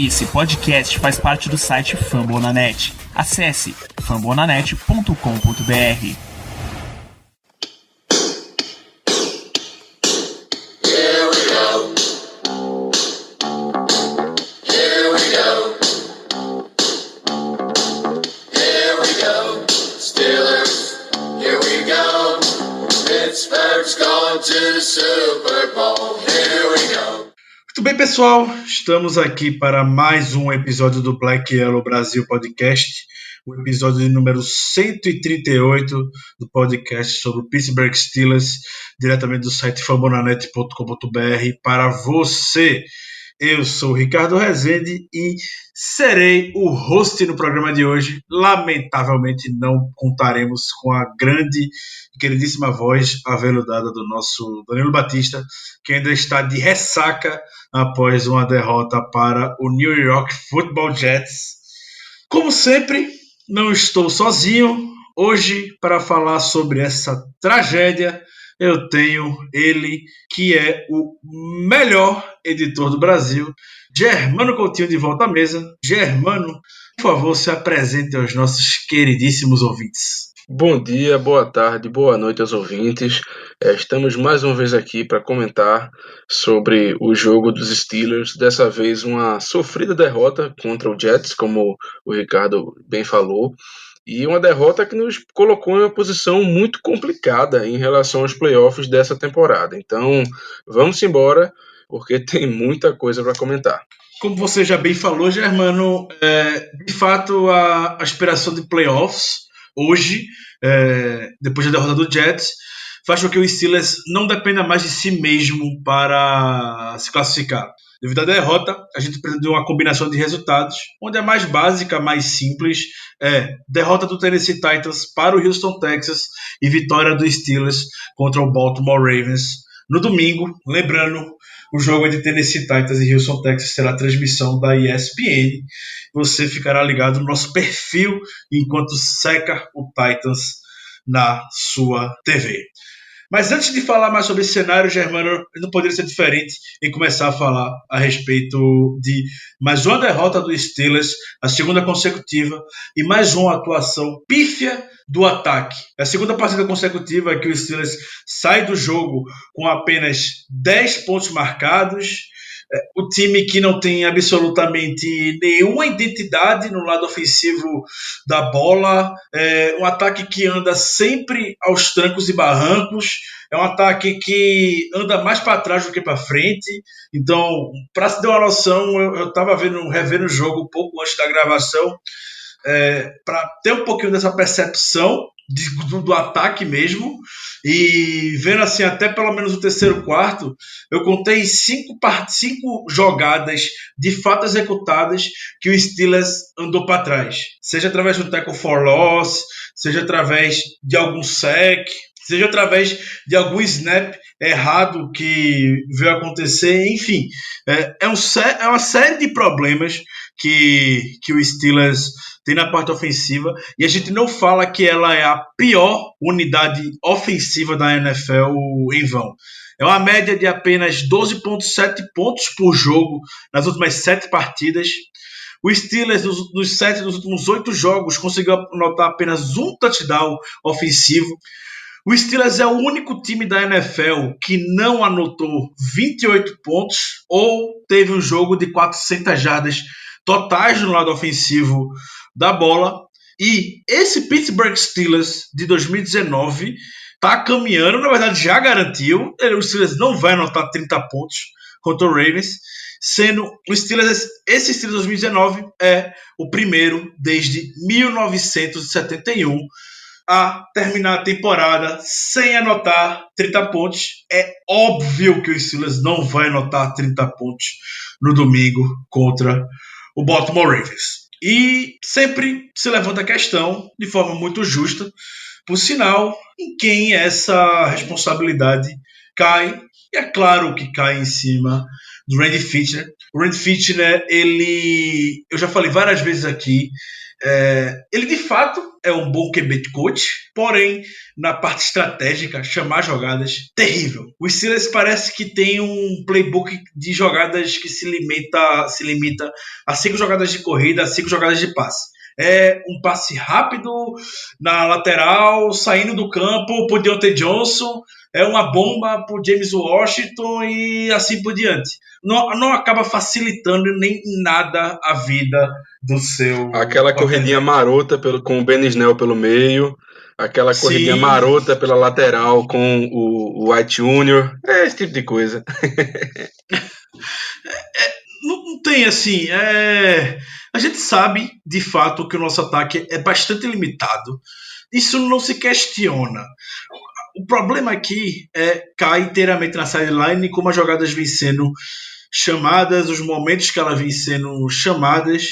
Esse podcast faz parte do site Fambonanet. Acesse fambonanet.com.br. Muito bem, pessoal, estamos aqui para mais um episódio do Black Yellow Brasil Podcast, o episódio número 138 do podcast sobre o Pittsburgh Steelers, diretamente do site fambonanet.com.br para você. Eu sou o Ricardo Rezende e serei o host no programa de hoje. Lamentavelmente não contaremos com a grande e queridíssima voz aveludada do nosso Danilo Batista, que ainda está de ressaca após uma derrota para o New York Football Jets. Como sempre, não estou sozinho. Hoje, para falar sobre essa tragédia, eu tenho ele, que é o melhor editor do Brasil, Germano Coutinho, de volta à mesa. Germano, por favor, se apresente aos nossos queridíssimos ouvintes. Bom dia, boa tarde, boa noite aos ouvintes. Estamos mais uma vez aqui para comentar sobre o jogo dos Steelers. Dessa vez uma sofrida derrota contra o Jets, como o Ricardo bem falou. E uma derrota que nos colocou em uma posição muito complicada em relação aos playoffs dessa temporada. Então, vamos embora, porque tem muita coisa para comentar. Como você já bem falou, Germano, de fato a aspiração de playoffs hoje, depois da derrota do Jets, faz com que o Steelers não dependa mais de si mesmo para se classificar. Devido à derrota, a gente precisa de uma combinação de resultados, onde a mais básica, mais simples, é derrota do Tennessee Titans para o Houston Texans e vitória do Steelers contra o Baltimore Ravens no domingo. Lembrando, o jogo entre Tennessee Titans e Houston Texans será a transmissão da ESPN. Você ficará ligado no nosso perfil enquanto seca o Titans na sua TV. Mas antes de falar mais sobre esse cenário, Germano, não poderia ser diferente em começar a falar a respeito de mais uma derrota do Steelers, a segunda consecutiva, e mais uma atuação pífia do ataque. É a segunda partida consecutiva que o Steelers sai do jogo com apenas 10 pontos marcados. O time que não tem absolutamente nenhuma identidade no lado ofensivo da bola, um ataque que anda sempre aos trancos e barrancos, é um ataque que anda mais para trás do que para frente. Então, para se ter uma noção, eu estava revendo o jogo um pouco antes da gravação, para ter um pouquinho dessa percepção do ataque mesmo, e vendo assim até pelo menos o terceiro quarto, eu contei 5 jogadas de fato executadas que o Steelers andou para trás, seja através do tackle for loss, seja através de algum sack, seja através de algum snap errado que veio acontecer. Enfim, é uma série de problemas que o Steelers tem na parte ofensiva, e a gente não fala que ela é a pior unidade ofensiva da NFL em vão. É uma média de apenas 12,7 pontos por jogo nas últimas 7 partidas. O Steelers, dos 7 dos últimos 8 jogos, conseguiu anotar apenas um touchdown ofensivo. O Steelers é o único time da NFL que não anotou 28 pontos ou teve um jogo de 400 jardas totais no lado ofensivo da bola. E esse Pittsburgh Steelers de 2019 está caminhando, na verdade já garantiu, o Steelers não vai anotar 30 pontos contra o Ravens, sendo o Steelers, esse Steelers 2019 é o primeiro desde 1971 a terminar a temporada sem anotar 30 pontos. É óbvio que o Steelers não vai anotar 30 pontos no domingo contra o Baltimore Ravens. E sempre se levanta a questão, de forma muito justa, por sinal, em quem essa responsabilidade cai. E é claro que cai em cima do Randy Fichtner. O Randy Fichtner, eu já falei várias vezes aqui, ele de fato é um bom QB coach, porém, na parte estratégica, chamar jogadas, terrível. O Steelers parece que tem um playbook de jogadas que se limita a 5 jogadas de corrida, a 5 jogadas de passe. É um passe rápido na lateral, saindo do campo por Deontay Johnson, é uma bomba por James Washington e assim por diante. Não acaba facilitando nem em nada a vida do seu... Aquela corridinha marota com o Ben Snell pelo meio, aquela corridinha marota pela lateral com o White Jr., esse tipo de coisa. Não tem assim... A gente sabe, de fato, que o nosso ataque é bastante limitado. Isso não se questiona. O problema aqui cai inteiramente na sideline, como as jogadas vêm sendo chamadas, os momentos que elas vêm sendo chamadas,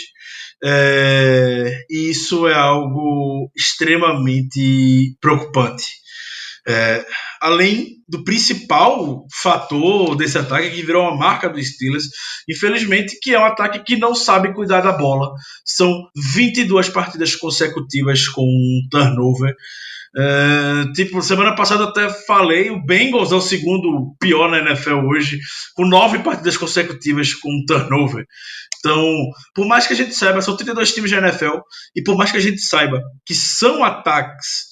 e isso é algo extremamente preocupante. Além do principal fator desse ataque que virou uma marca dos Steelers, infelizmente, que é um ataque que não sabe cuidar da bola. São 22 partidas consecutivas com turnover. Semana passada eu até falei, o Bengals é o segundo pior na NFL hoje, com 9 partidas consecutivas com turnover. Então, por mais que a gente saiba, são 32 times da NFL, e por mais que a gente saiba que são ataques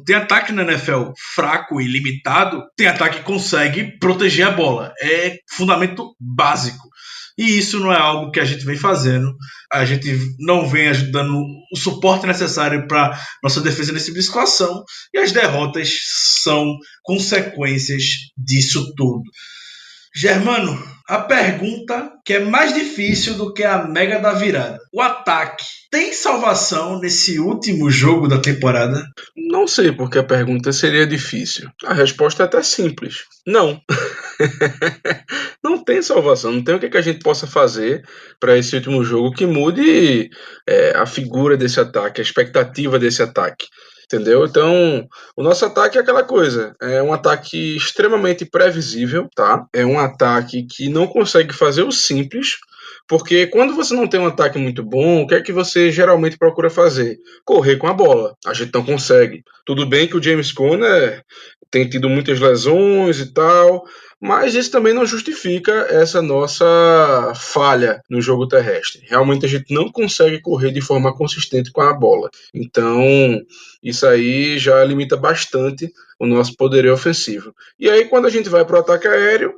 tem ataque na NFL fraco e limitado, tem ataque que consegue proteger a bola. É fundamento básico. E isso não é algo que a gente vem fazendo. A gente não vem ajudando o suporte necessário para nossa defesa nesse tipo de situação. E as derrotas são consequências disso tudo. Germano, a pergunta que é mais difícil do que a mega da virada. O ataque tem salvação nesse último jogo da temporada? Não sei porque a pergunta seria difícil. A resposta é até simples. Não. Não tem salvação. Não tem o que a gente possa fazer para esse último jogo que mude a figura desse ataque, a expectativa desse ataque. Entendeu? Então, o nosso ataque é aquela coisa, é um ataque extremamente previsível, tá? É um ataque que não consegue fazer o simples, porque quando você não tem um ataque muito bom, o que é que você geralmente procura fazer? Correr com a bola. A gente não consegue. Tudo bem que o James Conner tem tido muitas lesões e tal, mas isso também não justifica essa nossa falha no jogo terrestre. Realmente a gente não consegue correr de forma consistente com a bola. Então, isso aí já limita bastante o nosso poderio ofensivo. E aí, quando a gente vai para o ataque aéreo,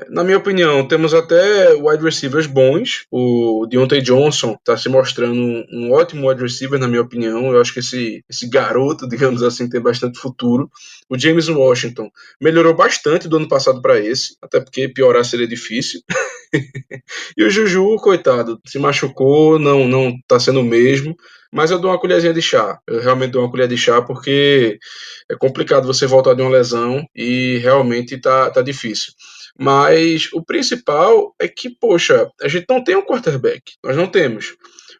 na minha opinião, temos até wide receivers bons. O Deontay Johnson está se mostrando um ótimo wide receiver, na minha opinião. Eu acho que esse garoto, digamos assim, tem bastante futuro. O James Washington melhorou bastante do ano passado para esse, até porque piorar seria difícil. E o Juju, coitado, se machucou, não está sendo o mesmo. Mas eu dou uma colherzinha de chá. Eu realmente dou uma colher de chá porque é complicado você voltar de uma lesão e realmente tá difícil. Mas o principal é que, poxa, a gente não tem um quarterback. Nós não temos.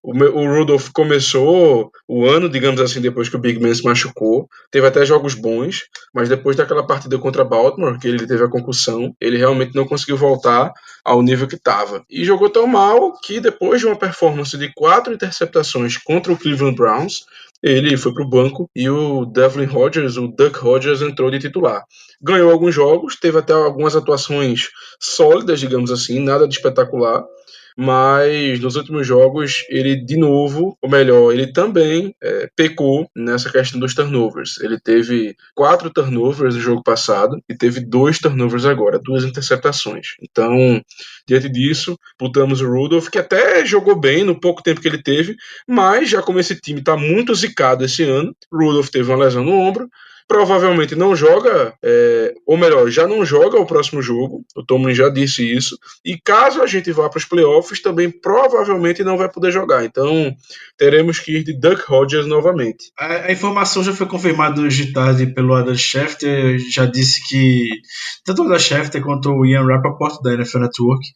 O Rudolph começou o ano, digamos assim, depois que o Big Ben se machucou. Teve até jogos bons, mas depois daquela partida contra Baltimore, que ele teve a concussão, ele realmente não conseguiu voltar ao nível que estava. E jogou tão mal que depois de uma performance de 4 interceptações contra o Cleveland Browns, ele foi para o banco e o Devlin Hodges, o Duck Hodges, entrou de titular. Ganhou alguns jogos, teve até algumas atuações sólidas, digamos assim, nada de espetacular, mas nos últimos jogos ele de novo, ou melhor, ele também pecou nessa questão dos turnovers. Ele teve 4 turnovers no jogo passado e teve 2 turnovers agora, 2 interceptações. Então, diante disso, botamos o Rudolph, que até jogou bem no pouco tempo que ele teve, mas já como esse time está muito zicado esse ano, o Rudolph teve uma lesão no ombro, provavelmente não joga, ou melhor, já não joga o próximo jogo, o Tomlin já disse isso, e caso a gente vá para os playoffs, também provavelmente não vai poder jogar, então teremos que ir de Duck Hodges novamente. A informação já foi confirmada hoje de tarde pelo Adam Schefter, já disse que tanto o Adam Schefter quanto o Ian Rapoport da NFL Network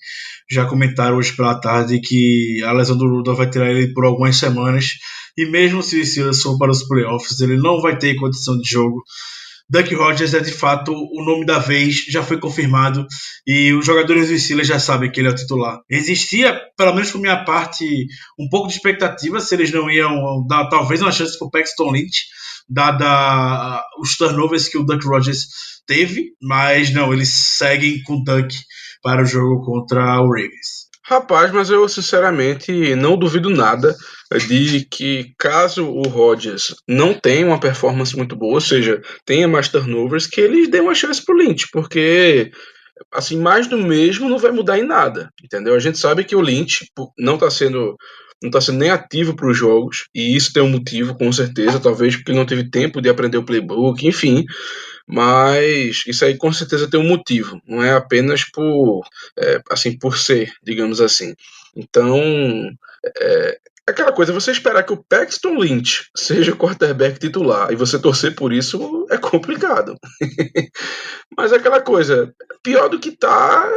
já comentaram hoje pela tarde que a lesão do Rudolph vai tirar ele por algumas semanas, e mesmo se o Steelers for para os playoffs, ele não vai ter condição de jogo Duck Rodgers é de fato o nome da vez, já foi confirmado e os jogadores do Steelers já sabem que ele é o titular. Existia, pelo menos por minha parte, um pouco de expectativa se eles não iam dar talvez uma chance para o Paxton Lynch, dada os turnovers que o Duck Rodgers teve, mas não, eles seguem com o Duck para o jogo contra o Ravens. Rapaz, mas eu sinceramente não duvido nada de que caso o Rodgers não tenha uma performance muito boa, ou seja, tenha mais turnovers, que eles dêem uma chance pro Lynch, porque assim, mais do mesmo não vai mudar em nada, entendeu? A gente sabe que o Lynch não tá sendo nem ativo para os jogos, e isso tem um motivo, com certeza, talvez porque ele não teve tempo de aprender o playbook, enfim, mas isso aí com certeza tem um motivo, não é apenas por ser, digamos assim. Então, aquela coisa, você esperar que o Paxton Lynch seja o quarterback titular e você torcer por isso é complicado. Mas aquela coisa, pior do que tá,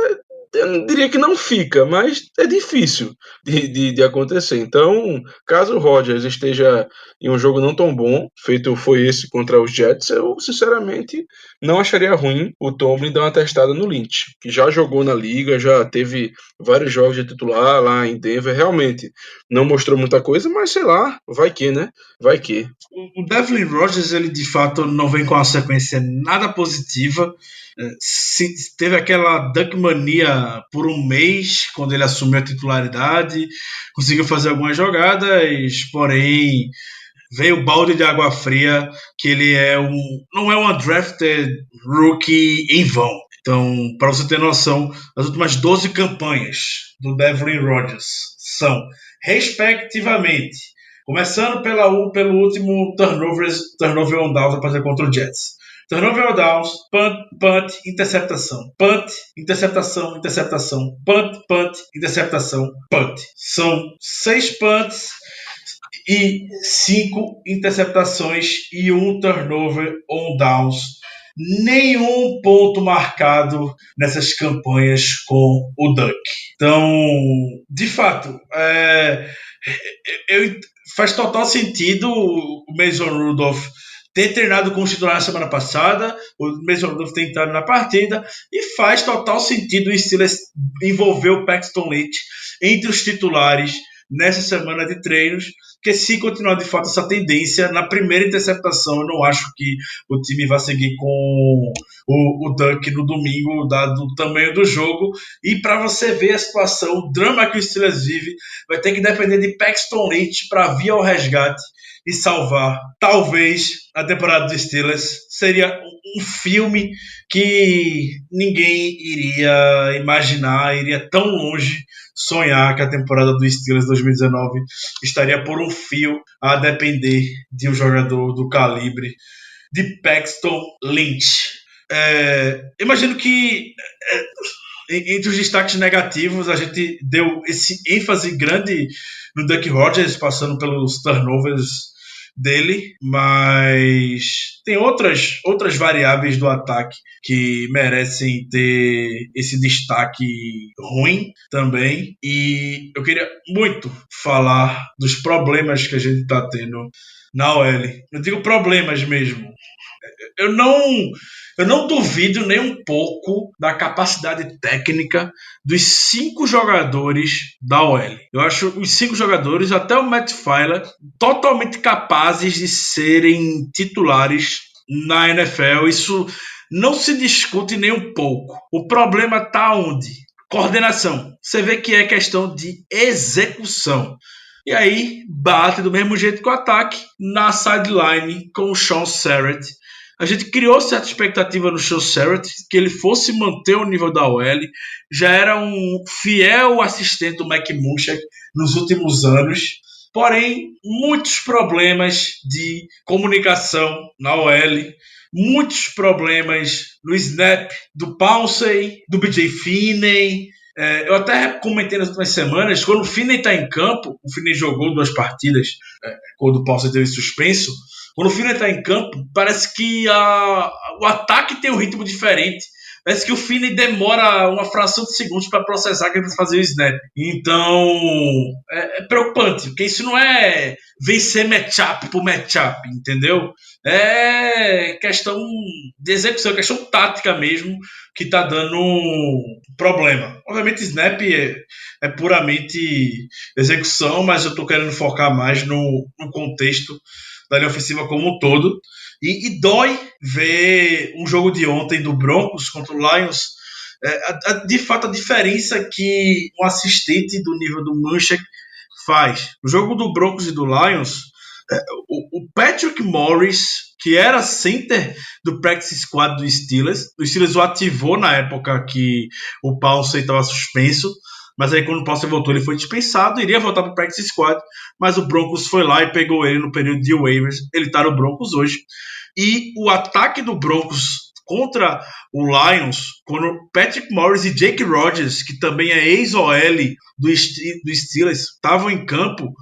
eu não diria que não fica, mas é difícil de acontecer. Então, caso o Rodgers esteja em um jogo não tão bom, feito foi esse contra os Jets, eu sinceramente não acharia ruim o Tomlin dar uma testada no Lynch, que já jogou na liga, já teve vários jogos de titular lá em Denver, realmente não mostrou muita coisa, mas sei lá, vai que, né? Vai que. O Devlin Rodgers, ele de fato não vem com uma sequência nada positiva. Teve aquela Duck mania por um mês, quando ele assumiu a titularidade, conseguiu fazer algumas jogadas, porém veio o balde de água fria, que ele não é um undrafted rookie em vão. Então, para você ter noção, as últimas 12 campanhas do Devlin Rodgers são, respectivamente, começando pelo último turnover on downs a fazer contra o Jets. Turnover on downs, punt, interceptação. Punt, interceptação, interceptação. Punt, interceptação, punt. São 6 punts e 5 interceptações e 1 turnover on downs. Nenhum ponto marcado nessas campanhas com o Duck. Então, de fato, faz total sentido o Mason Rudolph ter treinado com os titulares na semana passada, o Mason Rudolph ter entrado na partida, e faz total sentido o Steelers envolver o Paxton Lynch entre os titulares nessa semana de treinos, porque se continuar de fato essa tendência, na primeira interceptação eu não acho que o time vai seguir com o Duck no domingo, dado o tamanho do jogo, e para você ver a situação, o drama que o Steelers vive, vai ter que depender de Paxton Lynch para vir ao resgate e salvar, talvez, a temporada dos Steelers. Seria um filme que ninguém iria imaginar, iria tão longe sonhar que a temporada dos Steelers 2019 estaria por um fio a depender de um jogador do calibre de Paxton Lynch. Imagino que entre os destaques negativos a gente deu esse ênfase grande no Duck Rodgers, passando pelos turnovers dele, mas tem outras variáveis do ataque que merecem ter esse destaque ruim também, e eu queria muito falar dos problemas que a gente está tendo na OL. Eu digo problemas mesmo. Eu não duvido nem um pouco da capacidade técnica dos 5 jogadores da OL. Eu acho os 5 jogadores, até o Matt Feiler, totalmente capazes de serem titulares na NFL. Isso não se discute nem um pouco. O problema está onde? Coordenação. Você vê que é questão de execução. E aí bate do mesmo jeito que o ataque na sideline com o Shaun Sarrett. A gente criou certa expectativa no Shaun Sarrett, que ele fosse manter o nível da OL. Já era um fiel assistente do Mac Munchak nos últimos anos. Porém, muitos problemas de comunicação na OL, muitos problemas no snap do Pouncey, do BJ Finney. Eu até comentei nas últimas semanas, quando o Finney está em campo, o Finney jogou 2 partidas, quando o Pouncey teve suspenso. Quando o Finney está em campo, parece que o ataque tem um ritmo diferente. Parece que o Finney demora uma fração de segundos para processar que é para fazer o snap. Então, é preocupante, porque isso não é vencer matchup por matchup, entendeu? É questão de execução, é questão tática mesmo, que está dando problema. Obviamente, snap é puramente execução, mas eu estou querendo focar mais no contexto da linha ofensiva como um todo. E dói ver um jogo de ontem do Broncos contra o Lions. De fato, a diferença que um assistente do nível do Munchak faz. No jogo do Broncos e do Lions, o Patrick Morris, que era center do practice squad do Steelers o ativou na época que o Paulsen estava suspenso, mas aí quando o Paulsen voltou ele foi dispensado, iria voltar para o practice squad, mas o Broncos foi lá e pegou ele no período de waivers, ele está no Broncos hoje, e o ataque do Broncos contra o Lions, quando Patrick Morris e Jake Rodgers, que também é ex-OL do Steelers, estavam em campo,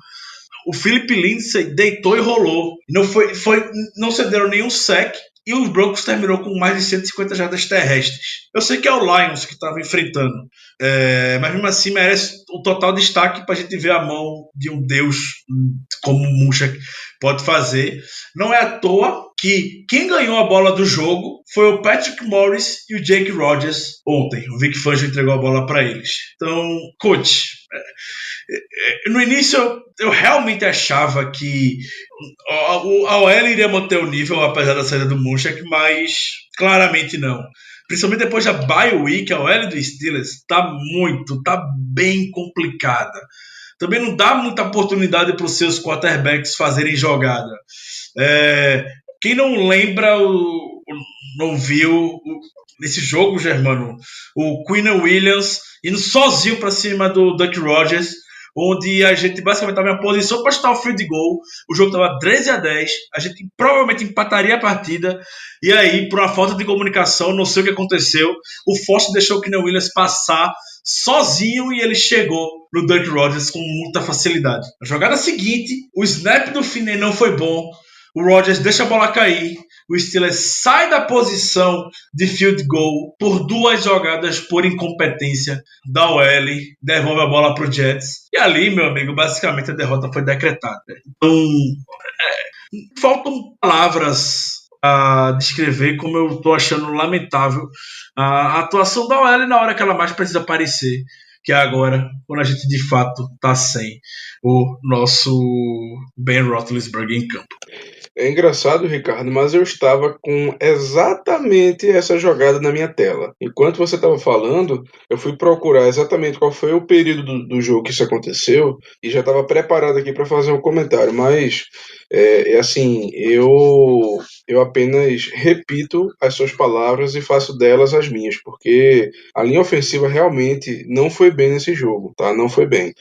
o Philip Lindsay deitou e rolou. Não cederam nenhum sack e o Broncos terminou com mais de 150 jardas terrestres. Eu sei que é o Lions que estava enfrentando, mas mesmo assim merece o total destaque para a gente ver a mão de um deus como o Munchak pode fazer. Não é à toa que quem ganhou a bola do jogo foi o Patrick Morris e o Jake Rodgers ontem. O Vic Fangio entregou a bola para eles. Então, coach, no início eu realmente achava que a OL iria manter o nível apesar da saída do Munchak, mas claramente não. Principalmente depois da bye week, a OL do Steelers tá bem complicada. Também não dá muita oportunidade para os seus quarterbacks fazerem jogada. Quem não lembra, não viu nesse jogo, Germano, o Quinnen Williams indo sozinho para cima do Duck Rodgers, onde a gente basicamente estava em posição para chutar o field goal, o jogo estava 13-10, a gente provavelmente empataria a partida, e aí, por uma falta de comunicação, não sei o que aconteceu, o Foster deixou o Quinnen Williams passar sozinho e ele chegou no Duck Rodgers com muita facilidade. Na jogada seguinte, o snap do Finney não foi bom, o Rodgers deixa a bola cair, o Steelers sai da posição de field goal por 2 jogadas por incompetência da OL, devolve a bola para o Jets. E ali, meu amigo, basicamente a derrota foi decretada. Então, faltam palavras a descrever como eu estou achando lamentável a atuação da OL na hora que ela mais precisa aparecer, que é agora, quando a gente de fato está sem o nosso Ben Roethlisberger em campo. É engraçado, Ricardo, mas eu estava com exatamente essa jogada na minha tela. Enquanto você estava falando, eu fui procurar exatamente qual foi o período do jogo que isso aconteceu e já estava preparado aqui para fazer um comentário, mas assim, eu apenas repito as suas palavras e faço delas as minhas, porque a linha ofensiva realmente não foi bem nesse jogo, tá? Não foi bem.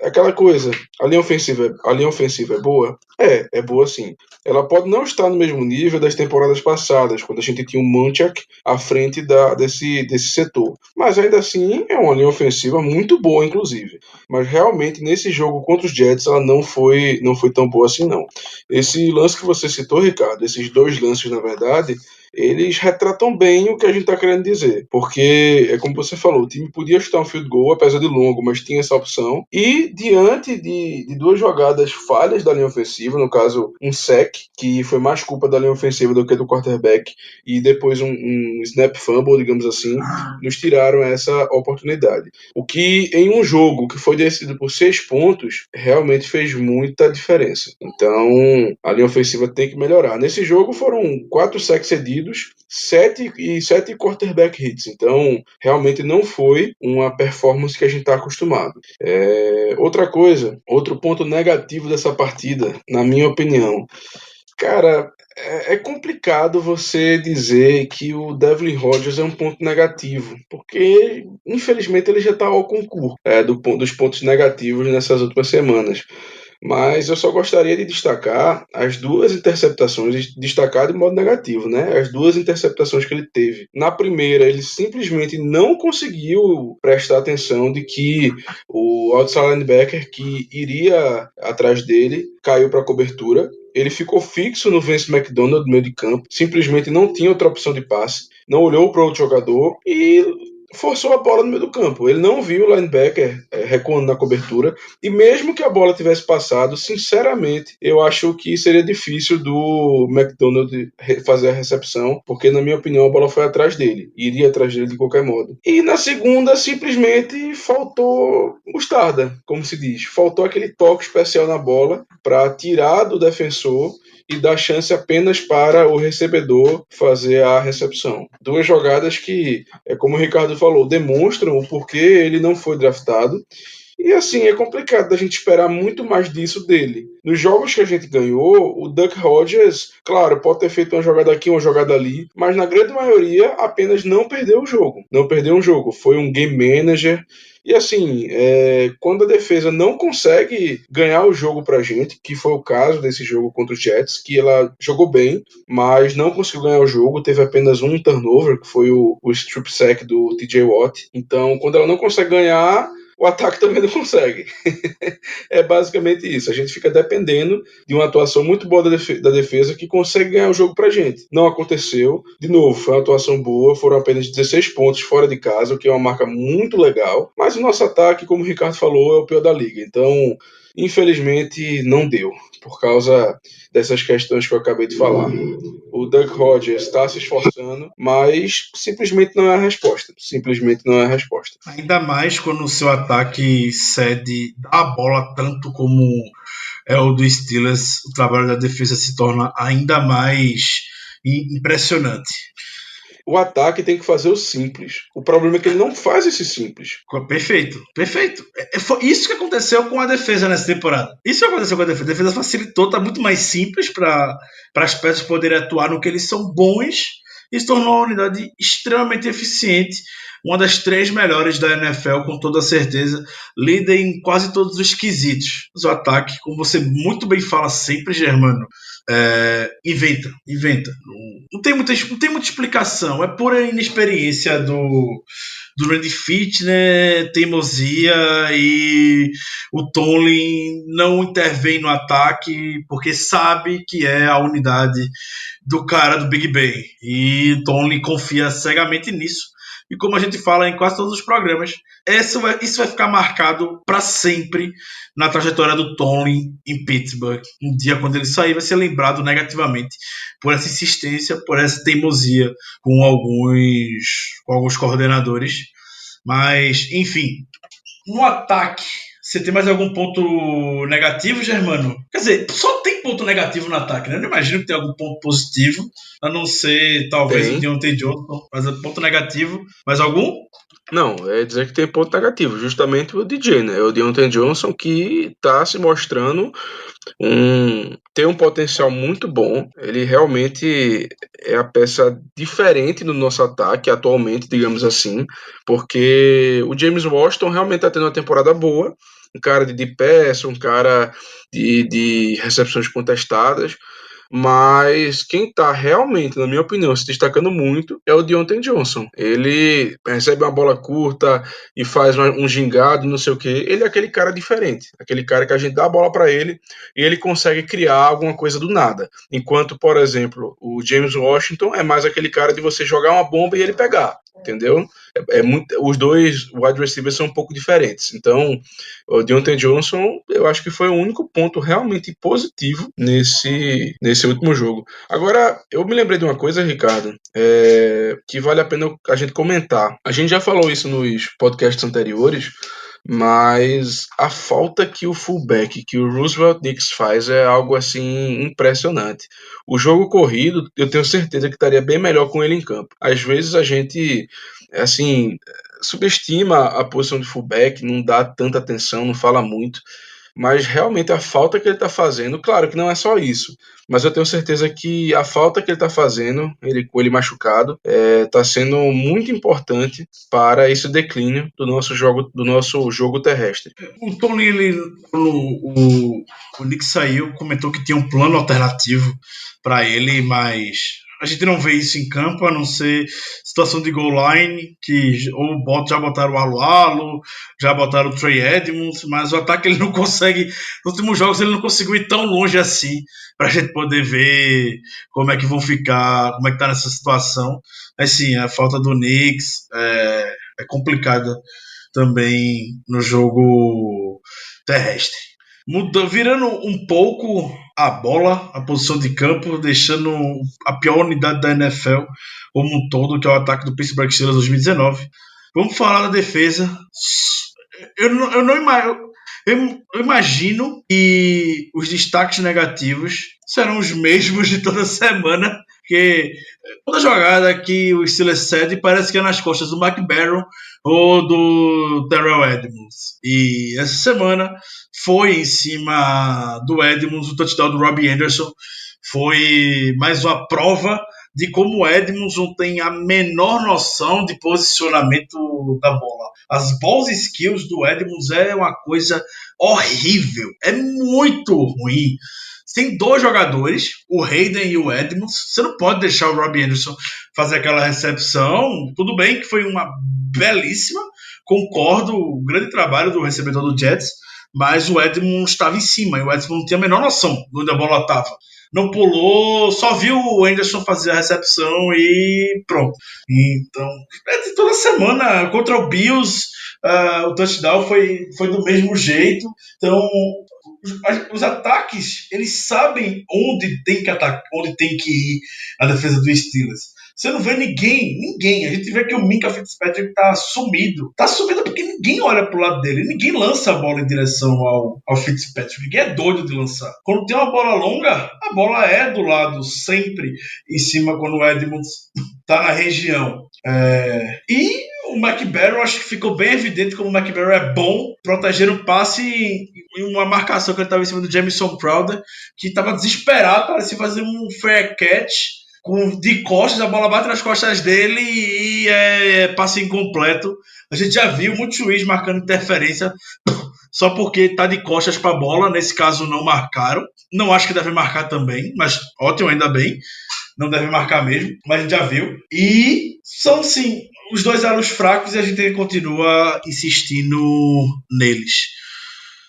Aquela coisa, a linha ofensiva é boa? É boa sim. Ela pode não estar no mesmo nível das temporadas passadas, quando a gente tinha o Munchak à frente desse setor. Mas ainda assim é uma linha ofensiva muito boa, inclusive. Mas realmente nesse jogo contra os Jets ela não foi tão boa assim não. Esse lance que você citou, Ricardo, esses 2 lances na verdade, eles retratam bem o que a gente está querendo dizer. Porque, é como você falou, o time podia chutar um field goal, apesar de longo, mas tinha essa opção. E diante de 2 jogadas falhas da linha ofensiva, no caso um sack, que foi mais culpa da linha ofensiva do que do quarterback, e depois um snap fumble, digamos assim, nos tiraram essa oportunidade. O que em um jogo que foi decidido por 6 pontos, realmente fez muita diferença. Então, a linha ofensiva tem que melhorar. Nesse jogo foram 4 sacks cedidos, 7 quarterback hits. Então, realmente não foi uma performance que a gente está acostumado. Outra coisa, outro ponto negativo dessa partida, na minha opinião, cara, é complicado você dizer que o Devlin Rodgers é um ponto negativo, porque infelizmente ele já está ao concurso dos pontos negativos nessas últimas semanas. Mas eu só gostaria de destacar as 2 interceptações, destacar de modo negativo, né? As 2 interceptações que ele teve. Na primeira, ele simplesmente não conseguiu prestar atenção de que o outside linebacker que iria atrás dele caiu para a cobertura. Ele ficou fixo no Vance McDonald no meio de campo, simplesmente não tinha outra opção de passe. não olhou para outro jogador e forçou a bola no meio do campo. Ele não viu o linebacker recuando na cobertura, e mesmo que a bola tivesse passado, sinceramente, eu acho que seria difícil do McDonald fazer a recepção, porque na minha opinião a bola foi atrás dele, iria atrás dele de qualquer modo. E na segunda, simplesmente faltou mostarda, como se diz, faltou aquele toque especial na bola para tirar do defensor e dar chance apenas para o recebedor fazer a recepção. Duas jogadas que, como o Ricardo falou, demonstram o porquê ele não foi draftado. E assim, é complicado da gente esperar muito mais disso dele. Nos jogos que a gente ganhou, o Duck Hodges, claro, pode ter feito uma jogada aqui, uma jogada ali, mas na grande maioria apenas não perdeu o jogo. Não perdeu um jogo, foi um game manager. E assim, quando a defesa não consegue ganhar o jogo pra gente, que foi o caso desse jogo contra o Jets, que ela jogou bem, mas não conseguiu ganhar o jogo, teve apenas um turnover, que foi o strip sack do TJ Watt. Então, quando ela não consegue ganhar, o ataque também não consegue. É basicamente isso. A gente fica dependendo de uma atuação muito boa da defesa que consegue ganhar o jogo pra gente. Não aconteceu. De novo, foi uma atuação boa. Foram apenas 16 pontos fora de casa, o que é uma marca muito legal. Mas o nosso ataque, como o Ricardo falou, é o pior da liga. Então, infelizmente, não deu. Por causa dessas questões que eu acabei de falar. O Doug Hodges está se esforçando, mas simplesmente não é a resposta. Simplesmente não é a resposta. Ainda mais quando o seu ataque cede a bola tanto como é o do Steelers, o trabalho da defesa se torna ainda mais impressionante. O ataque tem que fazer o simples. O problema é que ele não faz esse simples. Perfeito. Foi isso que aconteceu com a defesa nessa temporada. Isso que aconteceu com a defesa. A defesa facilitou, tá muito mais simples para as peças poderem atuar no que eles são bons e se tornou uma unidade extremamente eficiente. Uma das 3 melhores da NFL, com toda certeza, líder em quase todos os quesitos. O ataque, como você muito bem fala sempre, Germano, inventa. Não tem muita explicação. É pura inexperiência do Randy Fitner, teimosia, e o Tomlin não intervém no ataque porque sabe que é a unidade do cara do Big Ben. E o Tomlin confia cegamente nisso. E como a gente fala em quase todos os programas, isso vai ficar marcado para sempre na trajetória do Tomlin em Pittsburgh. Um dia, quando ele sair, vai ser lembrado negativamente por essa insistência, por essa teimosia com alguns coordenadores. Mas, enfim, no ataque, você tem mais algum ponto negativo, Germano? Quer dizer, só tem ponto negativo no ataque, né? Eu não imagino que tenha algum ponto positivo, a não ser, talvez, o Deontay Johnson. Mas ponto negativo, mais algum? Não, é dizer que tem ponto negativo, justamente o DJ, né? O Deontay Johnson, que tá se mostrando tem um potencial muito bom. Ele realmente é a peça diferente no nosso ataque atualmente, digamos assim, porque o James Washington realmente está tendo uma temporada boa, um cara de deep pass, um cara de recepções contestadas, mas quem está realmente, na minha opinião, se destacando muito é o Deontay Johnson. Ele recebe uma bola curta e faz um gingado, não sei o que. Ele é aquele cara diferente, aquele cara que a gente dá a bola para ele e ele consegue criar alguma coisa do nada. Enquanto, por exemplo, o James Washington é mais aquele cara de você jogar uma bomba e ele pegar, entendeu? Os dois wide receivers são um pouco diferentes. Então, o Deontay Johnson, eu acho que foi o único ponto realmente positivo nesse último jogo. Agora, eu me lembrei de uma coisa, Ricardo, que vale a pena a gente comentar. A gente já falou isso nos podcasts anteriores, mas a falta que o fullback, que o Roosevelt Nix faz é algo assim impressionante. O jogo corrido, eu tenho certeza que estaria bem melhor com ele em campo. Às vezes a gente assim subestima a posição de fullback, não dá tanta atenção, não fala muito, mas realmente a falta que ele está fazendo, claro que não é só isso, mas eu tenho certeza que a falta que ele está fazendo, com ele machucado, está sendo muito importante para esse declínio do nosso jogo terrestre. O Tony, o Nick saiu, comentou que tinha um plano alternativo para ele, mas a gente não vê isso em campo, a não ser situação de goal line, que já botaram o Alualo, já botaram o Trey Edmonds, mas o ataque ele não consegue, nos últimos jogos ele não conseguiu ir tão longe assim, pra gente poder ver como é que vão ficar, como é que tá nessa situação. Mas sim, a falta do Knicks é complicada também no jogo terrestre. Virando um pouco a bola, a posição de campo, deixando a pior unidade da NFL como um todo, que é o ataque do Pittsburgh Steelers 2019. Vamos falar da defesa. Eu imagino que os destaques negativos serão os mesmos de toda semana, porque toda jogada que o Steelers cede parece que é nas costas do McBarron ou do Terrell Edmonds. E essa semana foi em cima do Edmonds, o touchdown do Robbie Anderson. Foi mais uma prova de como o Edmonds não tem a menor noção de posicionamento da bola. As ball skills do Edmonds é uma coisa horrível. É muito ruim. Tem dois jogadores, o Hayden e o Edmonds. Você não pode deixar o Robbie Anderson fazer aquela recepção. Tudo bem que foi uma belíssima, concordo, o grande trabalho do recebedor do Jets, mas o Edmonds estava em cima e o Edmonds não tinha a menor noção de onde a bola estava. Não pulou, só viu o Anderson fazer a recepção e pronto. Então, toda semana contra o Bills, o touchdown foi do mesmo jeito. Então, os ataques, eles sabem onde tem que atacar, onde tem que ir a defesa do Steelers. Você não vê ninguém. A gente vê que o Minkah Fitzpatrick tá sumido. Tá sumido porque ninguém olha pro lado dele. Ninguém lança a bola em direção ao Fitzpatrick. Ninguém é doido de lançar. Quando tem uma bola longa, a bola é do lado, sempre em cima quando o Edmonds tá na região. E o McBarron, acho que ficou bem evidente como o McBarron é bom proteger o passe em uma marcação que ele estava em cima do Jamison Crowder, que estava desesperado, parecia fazer um fair catch de costas, a bola bate nas costas dele e passe incompleto. A gente já viu muitos juízes marcando interferência só porque tá de costas para a bola. Nesse caso não marcaram. Não acho que deve marcar também, mas ótimo, ainda bem. Não deve marcar mesmo, mas a gente já viu. E são sim os dois aros fracos e a gente continua insistindo neles.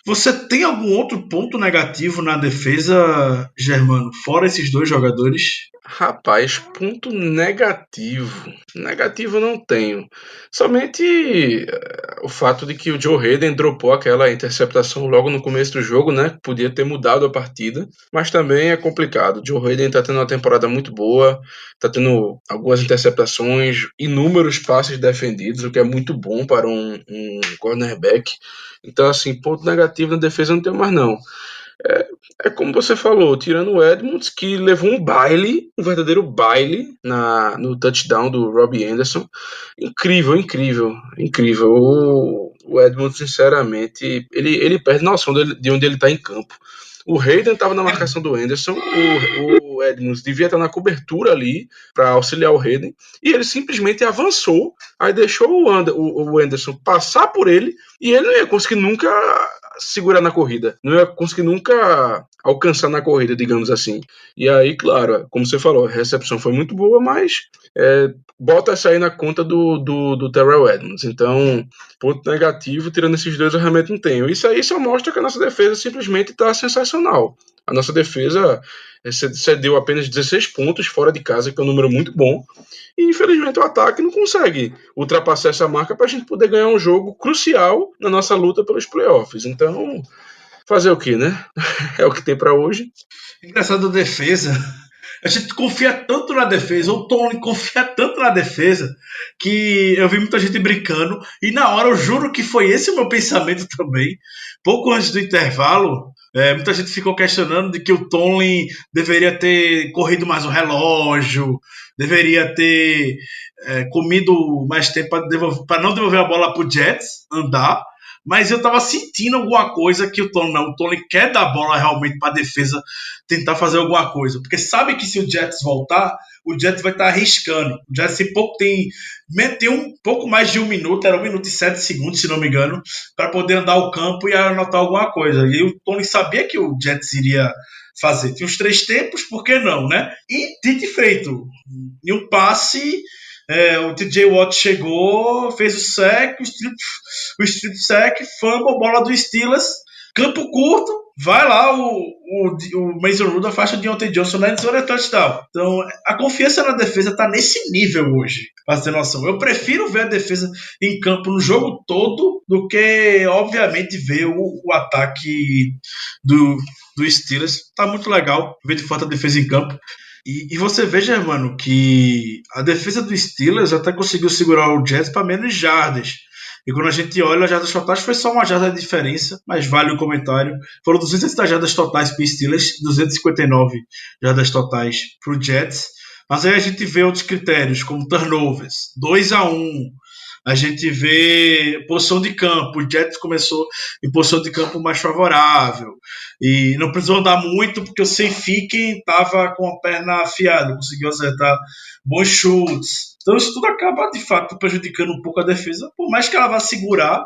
Você tem algum outro ponto negativo na defesa, Germano, fora esses dois jogadores? Rapaz, ponto negativo. Negativo eu não tenho. Somente o fato de que o Joe Hayden dropou aquela interceptação logo no começo do jogo, né? Podia ter mudado a partida, mas também é complicado. O Joe Hayden tá tendo uma temporada muito boa, tá tendo algumas interceptações, inúmeros passes defendidos, o que é muito bom para um cornerback. Então, assim, ponto negativo na defesa não tem mais, não. É como você falou, tirando o Edmonds, que levou um verdadeiro baile no touchdown do Robbie Anderson. Incrível. O Edmonds, sinceramente, ele perde noção de onde ele está em campo. O Hayden estava na marcação do Anderson, o Edmonds devia estar na cobertura ali para auxiliar o Hayden, e ele simplesmente avançou, aí deixou o Anderson passar por ele, e ele não ia conseguir nunca segurar na corrida, não ia conseguir nunca alcançar na corrida, digamos assim. E aí, claro, como você falou, a recepção foi muito boa, mas bota essa aí na conta do Terrell Edmonds. Então, ponto negativo, tirando esses dois, eu realmente não tenho. Isso aí só mostra que a nossa defesa simplesmente está sensacional. A nossa defesa cedeu apenas 16 pontos fora de casa, que é um número muito bom. E infelizmente o ataque não consegue ultrapassar essa marca para a gente poder ganhar um jogo crucial na nossa luta pelos playoffs. Então, fazer o que, né? É o que tem para hoje. Engraçado a defesa. A gente confia tanto na defesa, o Tony confia tanto na defesa, que eu vi muita gente brincando, e na hora eu juro que foi esse o meu pensamento também. Pouco antes do intervalo, muita gente ficou questionando de que o Tomlin deveria ter corrido mais o relógio, deveria ter comido mais tempo para não devolver a bola para o Jets andar, mas eu tava sentindo alguma coisa que o Tomlin quer dar a bola realmente para a defesa tentar fazer alguma coisa, porque sabe que se o Jets voltar, o Jets vai estar arriscando. O Jets tem um pouco mais de 1 minuto, era 1 minuto e 7 segundos, se não me engano, para poder andar o campo e anotar alguma coisa. E o Tony sabia que o Jets iria fazer. Tinha os 3 tempos, por que não, né? E dito e feito. E um passe, o TJ Watt chegou, fez o sack, o strip sack, fumble, bola do Steelers, campo curto, vai lá o Mason Rudolph, faixa de Deontay Johnson na zona de touchdown. Então, a confiança na defesa tá nesse nível hoje, pra ter noção. Eu prefiro ver a defesa em campo no jogo todo do que, obviamente, ver o ataque do Steelers. Tá muito legal ver de fato a defesa em campo. E você veja, mano, que a defesa do Steelers até conseguiu segurar o Jets para menos jardas. E quando a gente olha, as jardas totais foi só uma jarda de diferença, mas vale o comentário. Foram 260 jardas totais para os Steelers, 259 jardas totais para o Jets. Mas aí a gente vê outros critérios, como turnovers, 2-1. A gente vê posição de campo. O Jets começou em posição de campo mais favorável. E não precisou andar muito, porque o Seifiken estava com a perna afiada, conseguiu acertar bons chutes. Então isso tudo acaba, de fato, prejudicando um pouco a defesa. Por mais que ela vá segurar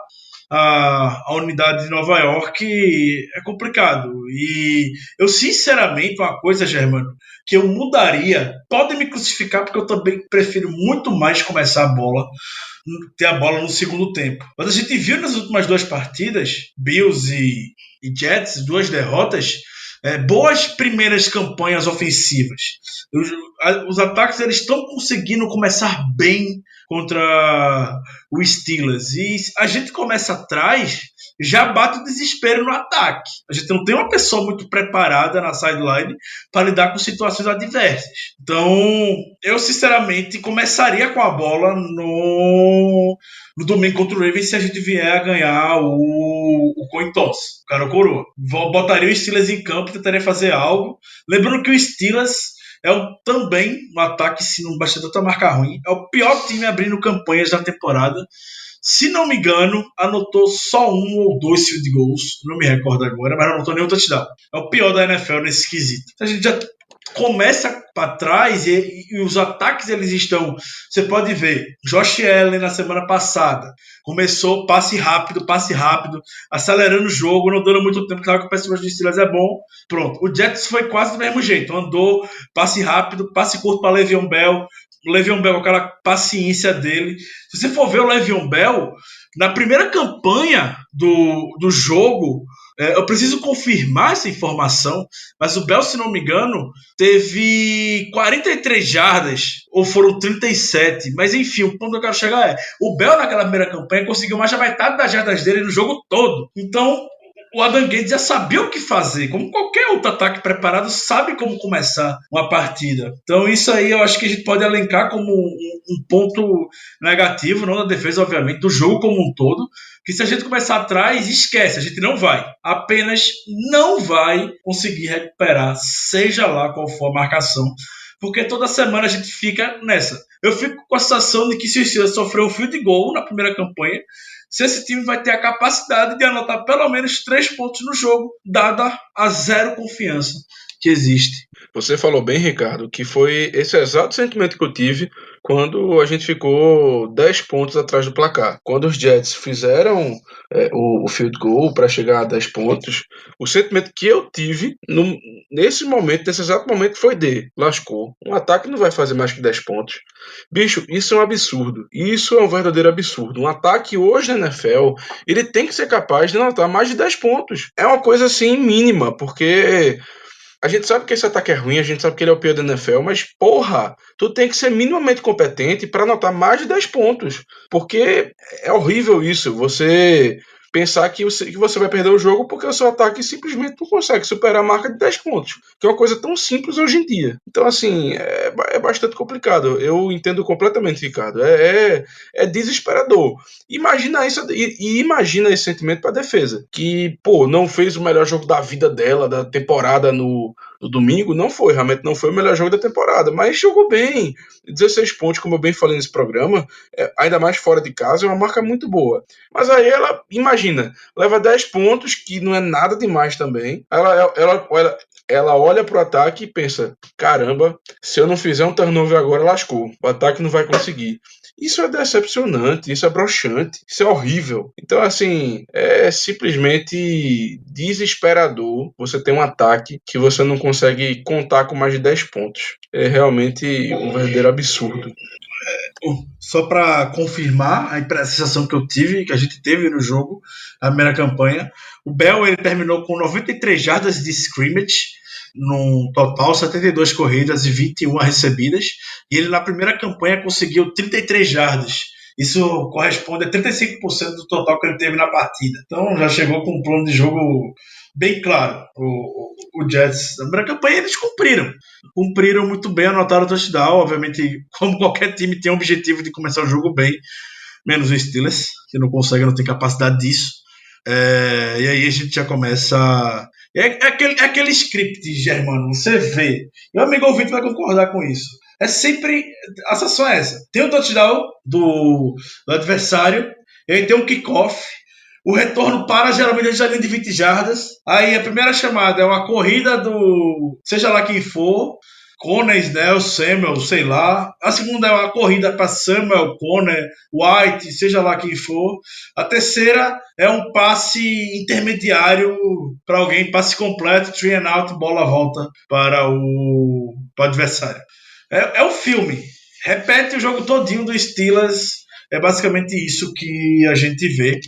a unidade de Nova York, é complicado. E eu, sinceramente, uma coisa, Germano, que eu mudaria, podem me crucificar, porque eu também prefiro muito mais começar ter a bola no segundo tempo. Mas a gente viu nas últimas 2 partidas, Bills e Jets, 2 derrotas, boas primeiras campanhas ofensivas. Os ataques eles estão conseguindo começar bem contra o Steelers. E a gente começa atrás, já bate o desespero no ataque. A gente não tem uma pessoa muito preparada na sideline para lidar com situações adversas. Então, eu sinceramente começaria com a bola no domingo contra o Ravens se a gente vier a ganhar o coin toss, o cara ou coroa. Botaria o Steelers em campo, tentaria fazer algo. Lembrando que o Steelers também um ataque, se não basta tanta marca ruim, é o pior time abrindo campanhas da temporada. Se não me engano, anotou só 1 ou 2 field goals, não me recordo agora, mas não anotou nenhum touchdown. É o pior da NFL nesse quesito. A gente já começa para trás e os ataques eles estão... Você pode ver, Josh Allen na semana passada começou passe rápido, acelerando o jogo, não dando muito tempo, claro que o passe de Steelers é bom. Pronto, o Jets foi quase do mesmo jeito, andou, passe rápido, passe curto para Le'Veon Bell, com aquela paciência dele. Se você for ver o Le'Veon Bell, na primeira campanha do jogo, eu preciso confirmar essa informação, mas o Bell, se não me engano, teve 43 jardas, ou foram 37, mas enfim, o ponto que eu quero chegar o Bell naquela primeira campanha conseguiu mais da metade das jardas dele no jogo todo. Então, o Adam Gates já sabia o que fazer, como qualquer outro ataque preparado sabe como começar uma partida. Então isso aí eu acho que a gente pode elencar como um ponto negativo, não da defesa, obviamente, do jogo como um todo, que se a gente começar atrás, esquece, a gente apenas não vai conseguir recuperar, seja lá qual for a marcação, porque toda semana a gente fica nessa. Eu fico com a sensação de que se o Steelers sofreu um field goal na primeira campanha, se esse time vai ter a capacidade de anotar pelo menos 3 pontos no jogo, dada a zero confiança que existe. Você falou bem, Ricardo, que foi esse exato sentimento que eu tive quando a gente ficou 10 pontos atrás do placar. Quando os Jets fizeram o field goal para chegar a 10 pontos, o sentimento que eu tive nesse exato momento foi lascou. Um ataque não vai fazer mais que 10 pontos. Bicho, isso é um absurdo. Isso é um verdadeiro absurdo. Um ataque hoje na NFL, ele tem que ser capaz de anotar mais de 10 pontos. É uma coisa assim mínima, porque... A gente sabe que esse ataque é ruim, a gente sabe que ele é o pior da NFL, mas, porra, tu tem que ser minimamente competente para anotar mais de 10 pontos. Porque é horrível isso, você pensar que você vai perder o jogo porque o seu ataque simplesmente não consegue superar a marca de 10 pontos, que é uma coisa tão simples hoje em dia. Então, assim, é bastante complicado. Eu entendo completamente, Ricardo. É desesperador. Imagina isso e imagina esse sentimento para a defesa, que, pô, não fez o melhor jogo da vida dela, da temporada no no domingo, realmente não foi o melhor jogo da temporada, mas jogou bem. 16 pontos, como eu bem falei nesse programa, ainda mais fora de casa, é uma marca muito boa. Mas aí ela, imagina, leva 10 pontos, que não é nada demais também. Ela olha pro ataque e pensa, caramba, se eu não fizer um turnover agora, lascou. O ataque não vai conseguir. Isso é decepcionante, isso é broxante, isso é horrível. Então, assim, é simplesmente desesperador você ter um ataque que você não consegue contar com mais de 10 pontos. É realmente um verdadeiro absurdo. Só para confirmar a sensação que eu tive, que a gente teve no jogo, a primeira campanha, o Bell ele terminou com 93 jardas de scrimmage, num total 72 corridas e 21 recebidas, e ele na primeira campanha conseguiu 33 jardas. Isso corresponde a 35% do total que ele teve na partida. Então já chegou com um plano de jogo bem claro. O Jets, na primeira campanha, eles cumpriram muito bem, anotaram o touchdown. Obviamente, como qualquer time tem o objetivo de começar o jogo bem, menos o Steelers, que não consegue, não tem capacidade disso. E aí a gente já começa. Aquele script, Germano, você vê. E o amigo ouvinte vai concordar com isso. É sempre. A sensação é essa. Tem o touchdown do adversário, e aí tem um kickoff. O retorno para geralmente já linha de 20 jardas. Aí a primeira chamada é uma corrida do. Seja lá quem for. Conner, Snell, Samuel, sei lá. A segunda é uma corrida para Samuel, Conner, White, seja lá quem for. A terceira é um passe intermediário para alguém, passe completo, 3 and out, bola volta para o adversário. É um filme. Repete o jogo todinho do Steelers. É basicamente isso que a gente vê.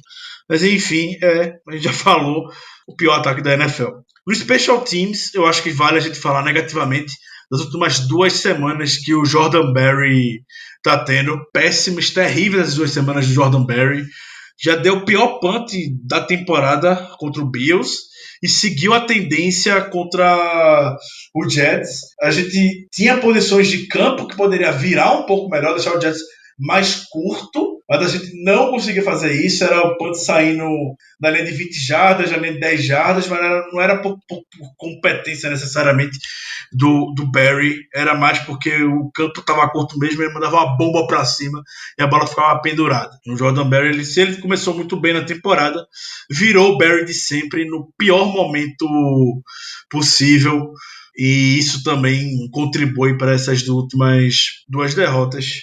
Mas enfim, a gente já falou o pior ataque da NFL. No Special Teams, eu acho que vale a gente falar negativamente das últimas 2 semanas que o Jordan Berry está tendo. Péssimas, terríveis as 2 semanas do Jordan Berry. Já deu o pior punt da temporada contra o Bills e seguiu a tendência contra o Jets. A gente tinha posições de campo que poderia virar um pouco melhor, deixar o Jets mais curto, mas a gente não conseguia fazer isso. Era o punt saindo na linha de 20 jardas, na linha de 10 jardas, mas não era por competência necessariamente do Barry, era mais porque o campo estava curto mesmo, ele mandava uma bomba para cima e a bola ficava pendurada. O Jordan Berry, se ele começou muito bem na temporada, virou o Barry de sempre no pior momento possível, e isso também contribui para essas últimas 2 derrotas.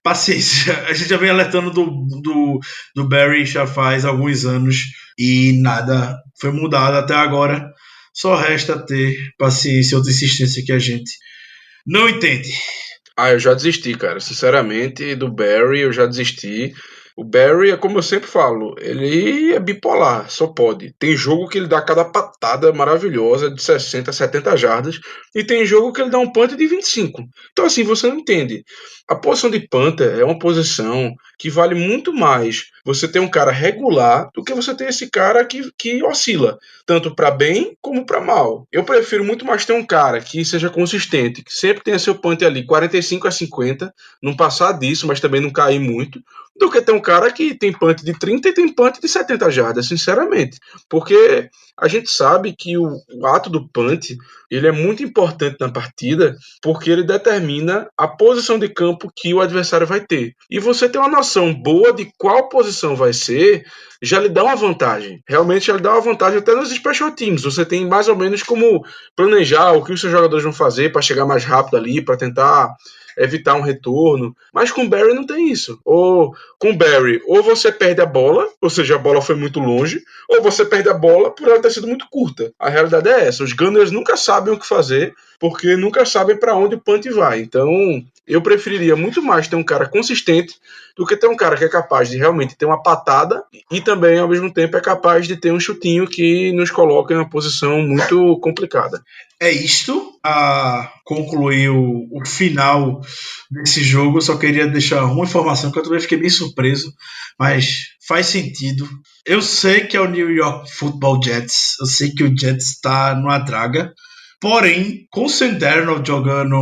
Paciência, a gente já vem alertando do Barry já faz alguns anos e nada foi mudado até agora. Só resta ter paciência e outra insistência que a gente não entende. Eu já desisti, cara. Sinceramente, do Barry eu já desisti. O Barry é como eu sempre falo, ele é bipolar, só pode. Tem jogo que ele dá cada patada maravilhosa de 60, 70 jardas e tem jogo que ele dá um punt de 25. Então assim, você não entende. A posição de punter é uma posição que vale muito mais você ter um cara regular do que você ter esse cara que oscila, tanto para bem como para mal. Eu prefiro muito mais ter um cara que seja consistente, que sempre tenha seu punter ali 45 a 50, não passar disso, mas também não cair muito, do que ter um cara que tem punt de 30 e tem punt de 70 jardas, sinceramente. Porque a gente sabe que o ato do punt, ele é muito importante na partida, porque ele determina a posição de campo que o adversário vai ter. E você ter uma noção boa de qual posição vai ser, já lhe dá uma vantagem. Realmente já lhe dá uma vantagem até nos special teams. Você tem mais ou menos como planejar o que os seus jogadores vão fazer para chegar mais rápido ali, para tentar evitar um retorno. Mas com o Barry não tem isso. Ou com o Barry, ou você perde a bola, ou seja, a bola foi muito longe, ou você perde a bola por ela ter sido muito curta. A realidade é essa. Os Gunners nunca sabem o que fazer, porque nunca sabem para onde o punt vai. Então, eu preferiria muito mais ter um cara consistente do que ter um cara que é capaz de realmente ter uma patada e também, ao mesmo tempo, é capaz de ter um chutinho que nos coloca em uma posição muito complicada. É isto. A concluir o final desse jogo, eu só queria deixar uma informação que eu também fiquei bem surpreso, mas faz sentido. Eu sei que é o New York Football Jets, eu sei que o Jets está numa draga, porém, com o Sam Darnold jogando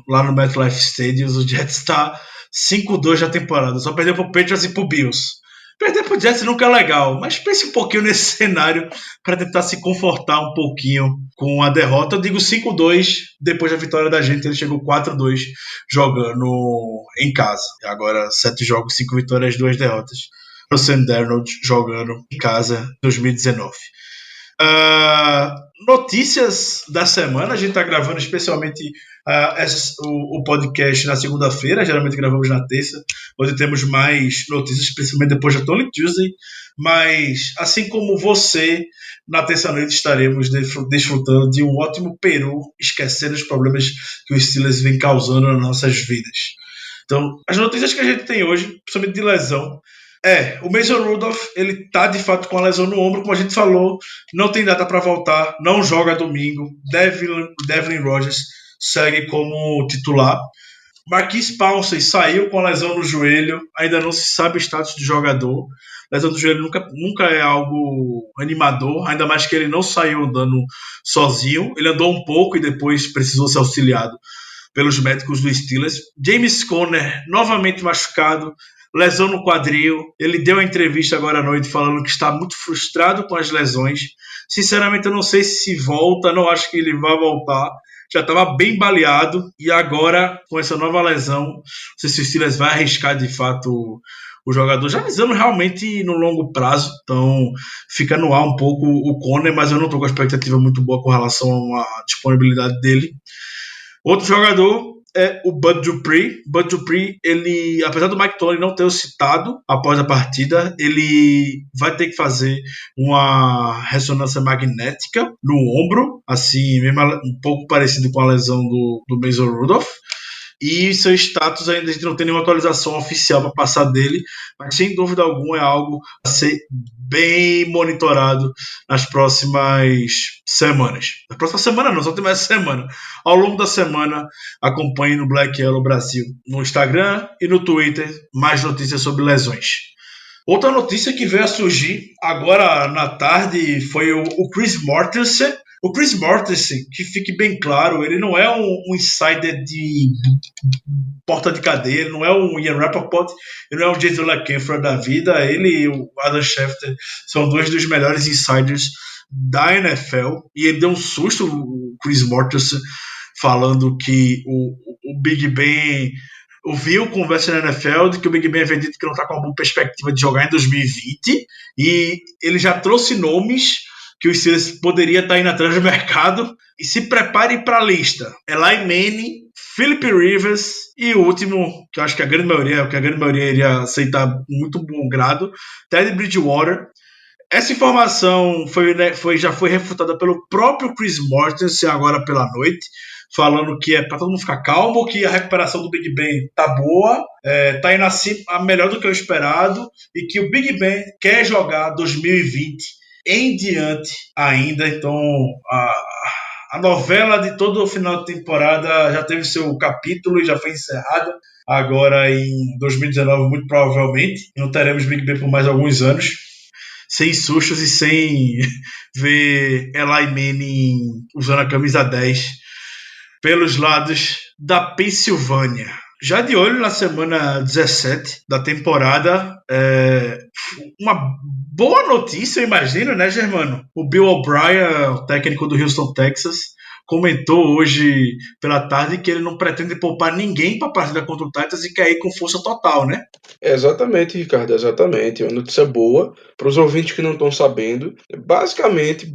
lá no MetLife Stadium, o Jets está 5-2 na temporada, só perdeu pro Patriots e pro Bills. Perder pro Jets nunca é legal, mas pense um pouquinho nesse cenário para tentar se confortar um pouquinho com a derrota. Eu digo 5-2, depois da vitória da gente, ele chegou 4-2 jogando em casa. Agora 7 jogos, 5 vitórias, 2 derrotas. O Sam Darnold jogando em casa 2019. Notícias da semana, a gente está gravando especialmente o podcast na segunda-feira, geralmente gravamos na terça, onde temos mais notícias, principalmente depois da Tony Tuesday, mas assim como você, na terça-noite estaremos desfrutando de um ótimo peru, esquecendo os problemas que os Steelers vem causando nas nossas vidas. Então, as notícias que a gente tem hoje, principalmente de lesão, o Mason Rudolph, ele tá de fato com a lesão no ombro, como a gente falou, não tem data para voltar, não joga domingo. Devlin Rodgers segue como titular. Marquise Pouncey saiu com a lesão no joelho, ainda não se sabe o status do jogador. Lesão do joelho nunca é algo animador, ainda mais que ele não saiu andando sozinho. Ele andou um pouco e depois precisou ser auxiliado pelos médicos do Steelers. James Conner, novamente machucado, lesão no quadril. Ele deu uma entrevista agora à noite falando que está muito frustrado com as lesões. Sinceramente, eu não sei se volta, não acho que ele vai voltar. Já estava bem baleado e agora, com essa nova lesão, não sei se o Steelers vai arriscar de fato o jogador, já visando realmente no longo prazo. Então fica no ar um pouco o Conner, mas eu não estou com a expectativa muito boa com relação à disponibilidade dele. Outro jogador é o Bud Dupree. Bud Dupree, ele, apesar do Mike Tomlin não ter o citado após a partida, ele vai ter que fazer uma ressonância magnética no ombro, assim, mesmo um pouco parecido com a lesão do Mason Rudolph. E seu status ainda a gente não tem nenhuma atualização oficial para passar dele, mas sem dúvida alguma é algo a ser bem monitorado nas próximas semanas. Na próxima semana não, só tem mais semana. Ao longo da semana, acompanhe no Black Yellow Brasil, no Instagram e no Twitter, mais notícias sobre lesões. Outra notícia que veio a surgir agora na tarde foi o Chris Mortensen. O Chris Mortensen, que fique bem claro, ele não é um insider de porta de cadeia, ele não é um Ian Rapoport, ele não é um Jason LaCanfora da vida. Ele e o Adam Schefter são dois dos melhores insiders da NFL, e ele deu um susto, o Chris Mortensen, falando que o Big Ben ouviu conversa na NFL de que o Big Ben havia dito que não está com uma boa perspectiva de jogar em 2020, e ele já trouxe nomes que o Steelers poderia estar indo atrás do mercado. E se prepare para a lista: Eli Manning, Philip Rivers e o último, que eu acho que a grande maioria iria aceitar muito bom grado, Teddy Bridgewater. Essa informação já foi refutada pelo próprio Chris Mortensen agora pela noite, falando que é para todo mundo ficar calmo, que a recuperação do Big Ben tá boa, tá indo assim, melhor do que o esperado, e que o Big Ben quer jogar 2020 em diante ainda. Então a novela de todo o final de temporada já teve seu capítulo e já foi encerrada. Agora em 2019, muito provavelmente, não teremos Big Ben por mais alguns anos, sem sustos e sem ver Eli Manning usando a camisa 10 pelos lados da Pensilvânia. Já de olho na semana 17 da temporada, uma boa notícia, eu imagino, né, Germano? O Bill O'Brien, o técnico do Houston, Texas, comentou hoje pela tarde que ele não pretende poupar ninguém para a partida contra o Titans e quer ir com força total, né? Exatamente, Ricardo, exatamente. É uma notícia boa para os ouvintes que não estão sabendo. Basicamente,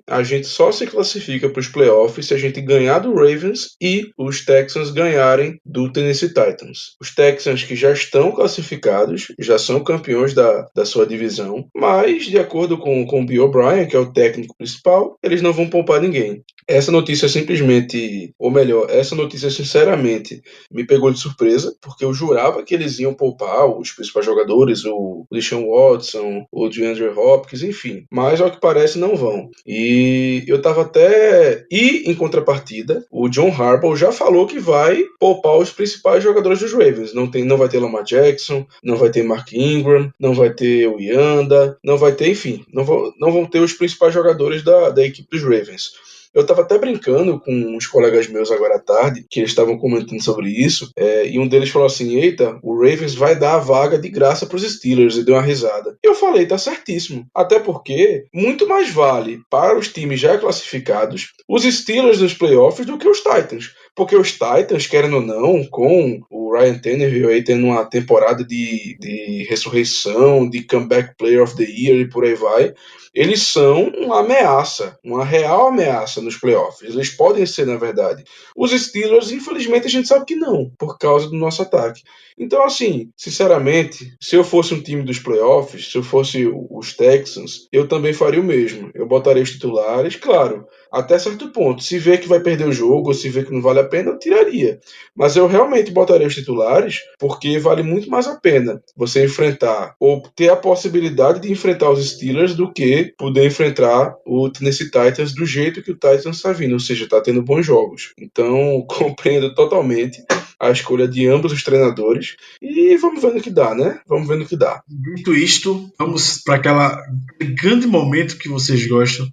a gente só se classifica para os playoffs se a gente ganhar do Ravens e os Texans ganharem do Tennessee Titans. Os Texans, que já estão classificados, já são campeões da sua divisão, mas de acordo com o Bill O'Brien, que é o técnico principal, eles não vão poupar ninguém. Essa notícia simplesmente, ou melhor, essa notícia sinceramente me pegou de surpresa, porque eu jurava que eles iam poupar os principais jogadores, o Deshaun Watson, o DeAndre Hopkins, enfim. Mas ao que parece não vão. E eu tava até... E em contrapartida, o John Harbaugh já falou que vai poupar os principais jogadores dos Ravens. Não vai ter Lamar Jackson, não vai ter Mark Ingram, não vai ter o Yanda, não vai ter, enfim, não vão ter os principais jogadores da equipe dos Ravens. Eu estava até brincando com uns colegas meus agora à tarde, que eles estavam comentando sobre isso, e um deles falou assim, eita, o Ravens vai dar a vaga de graça para os Steelers, e deu uma risada. E eu falei, tá certíssimo. Até porque muito mais vale para os times já classificados os Steelers nos playoffs do que os Titans. Porque os Titans, querendo ou não, com o Ryan Tannehill aí tendo uma temporada de ressurreição, de comeback player of the year e por aí vai, eles são uma ameaça, uma real ameaça nos playoffs. Eles podem ser, na verdade. Os Steelers, infelizmente, a gente sabe que não, por causa do nosso ataque. Então, assim, sinceramente, se eu fosse um time dos playoffs, se eu fosse os Texans, eu também faria o mesmo. Eu botaria os titulares, claro, até certo ponto. Se vê que vai perder o jogo, ou se vê que não vale a pena, eu tiraria. Mas eu realmente botaria os titulares, porque vale muito mais a pena você enfrentar, ou ter a possibilidade de enfrentar os Steelers, do que poder enfrentar o Tennessee Titans do jeito que o Titans está vindo, ou seja, está tendo bons jogos. Então, compreendo totalmente a escolha de ambos os treinadores e vamos ver no que dá, né? Vamos ver no que dá. Dito isto, vamos para aquele grande momento que vocês gostam,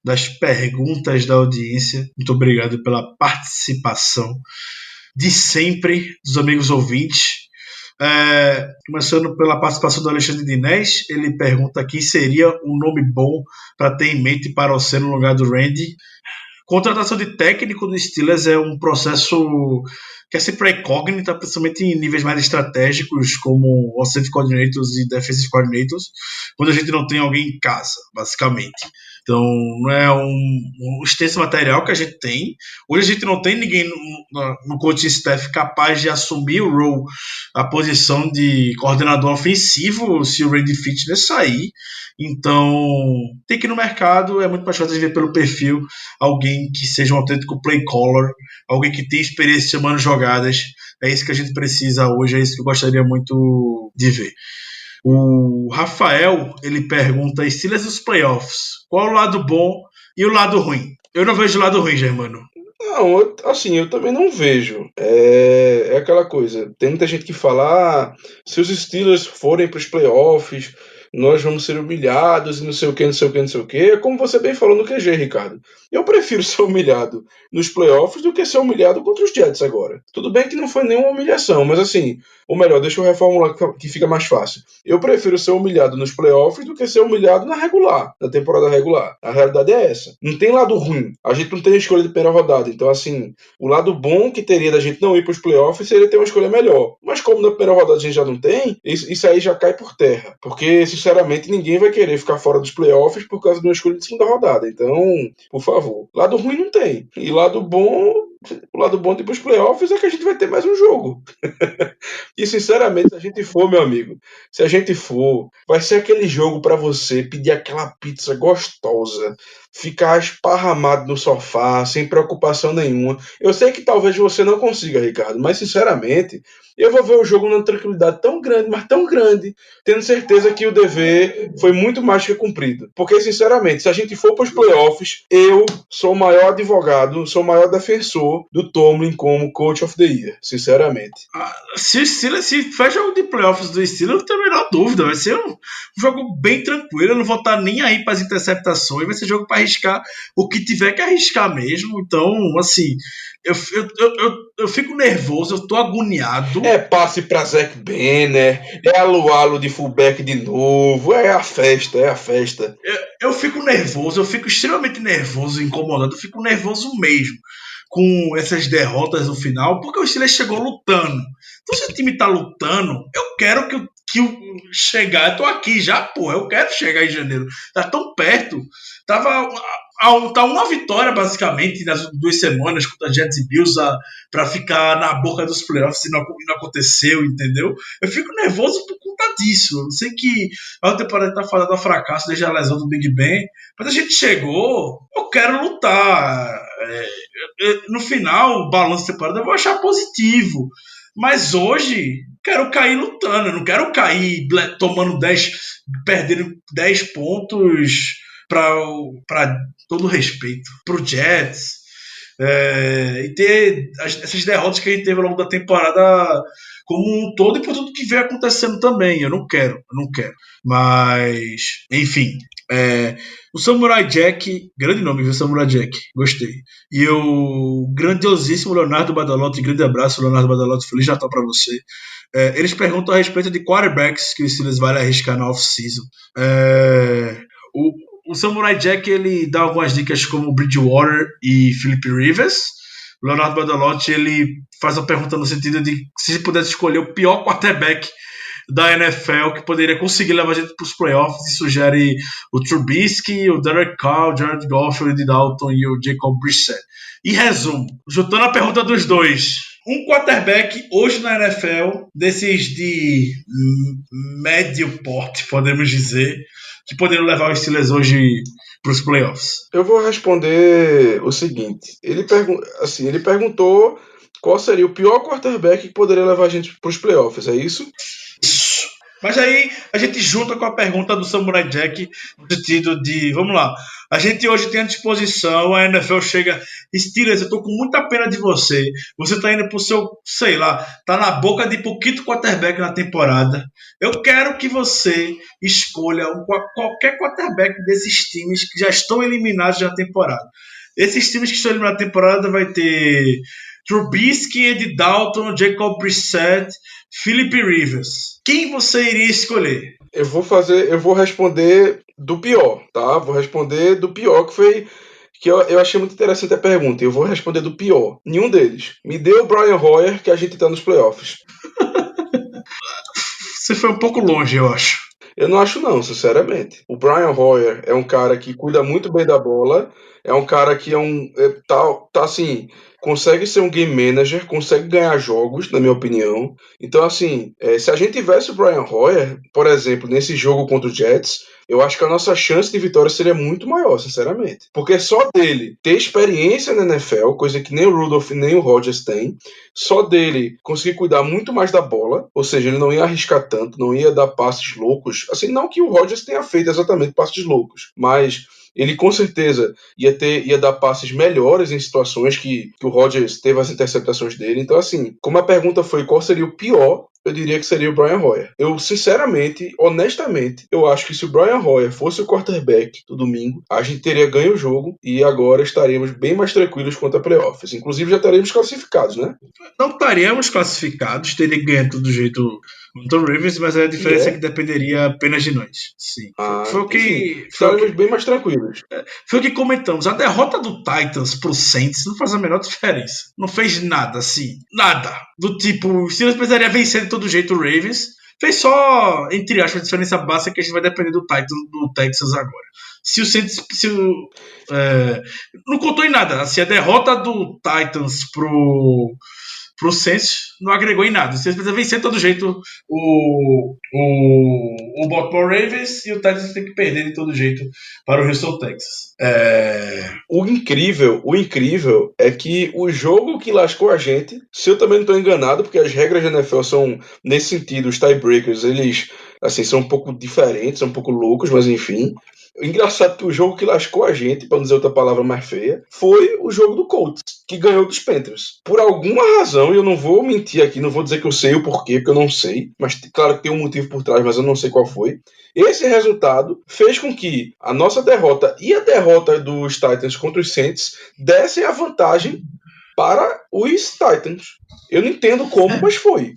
das perguntas da audiência. Muito obrigado pela participação de sempre dos amigos ouvintes. Começando pela participação do Alexandre Dinés, ele pergunta quem seria um nome bom para ter em mente para você no lugar do Randy. Contratação de técnico do Steelers é um processo que é sempre incógnita, principalmente em níveis mais estratégicos, como offensive coordinators e defensive coordinators, quando a gente não tem alguém em casa, basicamente. Então, não é um extenso material que a gente tem. Hoje a gente não tem ninguém no coaching staff capaz de assumir o role, a posição de coordenador ofensivo, se o Randy Fitness sair. Então, tem que ir no mercado, é muito mais fácil de ver pelo perfil alguém que seja um autêntico play caller, alguém que tenha experiência chamando jogadas. É isso que a gente precisa hoje, é isso que eu gostaria muito de ver. O Rafael, ele pergunta Steelers dos playoffs, qual o lado bom e o lado ruim? Eu não vejo o lado ruim, Germano. Não, eu também não vejo. É aquela coisa, tem muita gente que fala, se os Steelers forem para os playoffs, nós vamos ser humilhados e não sei o que, não sei o que, não sei o que. É como você bem falou no QG, Ricardo. Eu prefiro ser humilhado nos playoffs do que ser humilhado contra os Jets agora. Tudo bem que não foi nenhuma humilhação, mas assim, ou melhor, deixa eu reformular que fica mais fácil. Eu prefiro ser humilhado nos playoffs do que ser humilhado na temporada regular. A realidade é essa. Não tem lado ruim. A gente não tem escolha de primeira rodada. Então, assim, o lado bom que teria da gente não ir para os playoffs seria ter uma escolha melhor. Mas como na primeira rodada a gente já não tem, isso aí já cai por terra. Porque, sinceramente, ninguém vai querer ficar fora dos playoffs por causa de uma escolha de segunda rodada. Então, por favor. Lado ruim não tem. E o lado bom de ir para os playoffs é que a gente vai ter mais um jogo. E, sinceramente, se a gente for, meu amigo, vai ser aquele jogo para você pedir aquela pizza gostosa, ficar esparramado no sofá, sem preocupação nenhuma. Eu sei que talvez você não consiga, Ricardo, mas, sinceramente, eu vou ver o jogo numa tranquilidade tão grande, mas tão grande, tendo certeza que o dever foi muito mais que cumprido. Porque, sinceramente, se a gente for para os playoffs, eu sou o maior advogado, sou o maior defensor do Tomlin como Coach of the Year, sinceramente. Se o Steelers, se faz jogo de playoffs do Steelers, não tenho a menor dúvida. Vai ser um jogo bem tranquilo. Eu não vou estar nem aí para as interceptações. Vai ser jogo para arriscar o que tiver que arriscar mesmo. Então, assim, eu fico nervoso, eu tô agoniado. É passe para Zach Banner, é alualo de fullback de novo, é a festa. Eu fico nervoso, eu fico extremamente nervoso, incomodado. Eu fico nervoso mesmo com essas derrotas no final, porque o Steelers chegou lutando. Então, se o time tá lutando, eu quero que chegar. Eu tô aqui já, porra. Eu quero chegar em janeiro. Tá tão perto. Tá uma vitória, basicamente, nas 2 semanas contra Jets e Bills pra ficar na boca dos playoffs e não aconteceu, entendeu? Eu fico nervoso por conta disso. Eu sei que a temporada tá falando a fracasso desde a lesão do Big Ben, mas a gente chegou. Eu quero lutar. No final, o balanço da temporada eu vou achar positivo. Mas hoje, quero cair lutando. Eu não quero cair tomando perdendo 10 pontos para todo respeito. Pro Jets. E ter essas derrotas que a gente teve ao longo da temporada como um todo e por tudo que vem acontecendo também. Eu não quero. Mas, enfim, o Samurai Jack, grande nome, viu? Samurai Jack, gostei. E o grandiosíssimo Leonardo Badalotti, grande abraço, Leonardo Badalotti, Feliz Natal pra você. Eles perguntam a respeito de quarterbacks que o Steelers vai arriscar na off-season. O Samurai Jack, ele dá algumas dicas como Bridgewater e Philip Rivers. O Leonardo Badalotti, ele faz a pergunta no sentido de se pudesse escolher o pior quarterback da NFL que poderia conseguir levar a gente para os playoffs, e sugere o Trubisky, o Derek Carr, o Jared Goff, o Andy Dalton e o Jacob Brissett. Em resumo, juntando a pergunta dos dois, um quarterback hoje na NFL, desses de médio porte, podemos dizer, que poderiam levar os Steelers hoje para os playoffs. Eu vou responder o seguinte, ele perguntou qual seria o pior quarterback que poderia levar a gente para os playoffs, é isso? Isso. Mas aí a gente junta com a pergunta do Samurai Jack no sentido de, vamos lá, a gente hoje tem à disposição, a NFL chega, Steelers, eu tô com muita pena de você tá indo pro seu, sei lá, tá na boca de pouquinho quarterback na temporada, eu quero que você escolha qualquer quarterback desses times que já estão eliminados na temporada. Esses times que estão eliminados na temporada vai ter Trubisky, Andy Dalton, Jacob Brissett, Philip Rivers. Quem você iria escolher? Eu vou responder do pior, tá? Vou responder do pior, que foi que eu achei muito interessante a pergunta. Eu vou responder do pior. Nenhum deles. Me deu o Brian Hoyer, que a gente tá nos playoffs. Você foi um pouco longe, eu acho. Eu não acho não, sinceramente. O Brian Hoyer é um cara que cuida muito bem da bola, é um cara que tá assim, consegue ser um game manager, consegue ganhar jogos, na minha opinião. Então, assim, se a gente tivesse o Brian Hoyer, por exemplo, nesse jogo contra o Jets, eu acho que a nossa chance de vitória seria muito maior, sinceramente. Porque só dele ter experiência na NFL, coisa que nem o Rudolph nem o Rodgers têm, só dele conseguir cuidar muito mais da bola, ou seja, ele não ia arriscar tanto, não ia dar passes loucos, assim, não que o Rodgers tenha feito exatamente passes loucos, mas ele com certeza ia dar passes melhores em situações que o Rodgers teve as interceptações dele. Então, assim, como a pergunta foi qual seria o pior, eu diria que seria o Brian Hoyer. Eu, sinceramente, honestamente, eu acho que se o Brian Hoyer fosse o quarterback do domingo, a gente teria ganho o jogo e agora estaríamos bem mais tranquilos quanto a playoffs. Inclusive, já estaríamos classificados, né? Não estaríamos classificados, teria ganho do jeito contra o Ravens, mas a diferença é que dependeria apenas de nós. Sim. Foi o que... Estaríamos bem mais tranquilos. Foi o que comentamos. A derrota do Titans pro Saints não faz a menor diferença. Não fez nada, assim. Nada. Do tipo, o Steelers precisaria vencer de todo jeito o Ravens. Fez só, entre aspas, a diferença básica que a gente vai depender do Titans do Texas agora. Se o Saints... não contou em nada. Assim, a derrota do Titans pro Saints não agregou em nada. Vocês precisam vencer de todo jeito o Baltimore Ravens, e o Titans tem que perder de todo jeito para o Houston Texans. O incrível é que o jogo que lascou a gente, se eu também não estou enganado, porque as regras da NFL são, nesse sentido, os tiebreakers, eles assim, são um pouco diferentes, são um pouco loucos, mas enfim. O engraçado é que o jogo que lascou a gente, para não dizer outra palavra mais feia, foi o jogo do Colts, que ganhou dos Panthers. Por alguma razão, e eu não vou mentir aqui, não vou dizer que eu sei o porquê, porque eu não sei, mas claro que tem um motivo por trás, mas eu não sei qual foi. Esse resultado fez com que a nossa derrota e a derrota dos Titans contra os Saints dessem a vantagem para os Titans. Eu não entendo como, mas foi.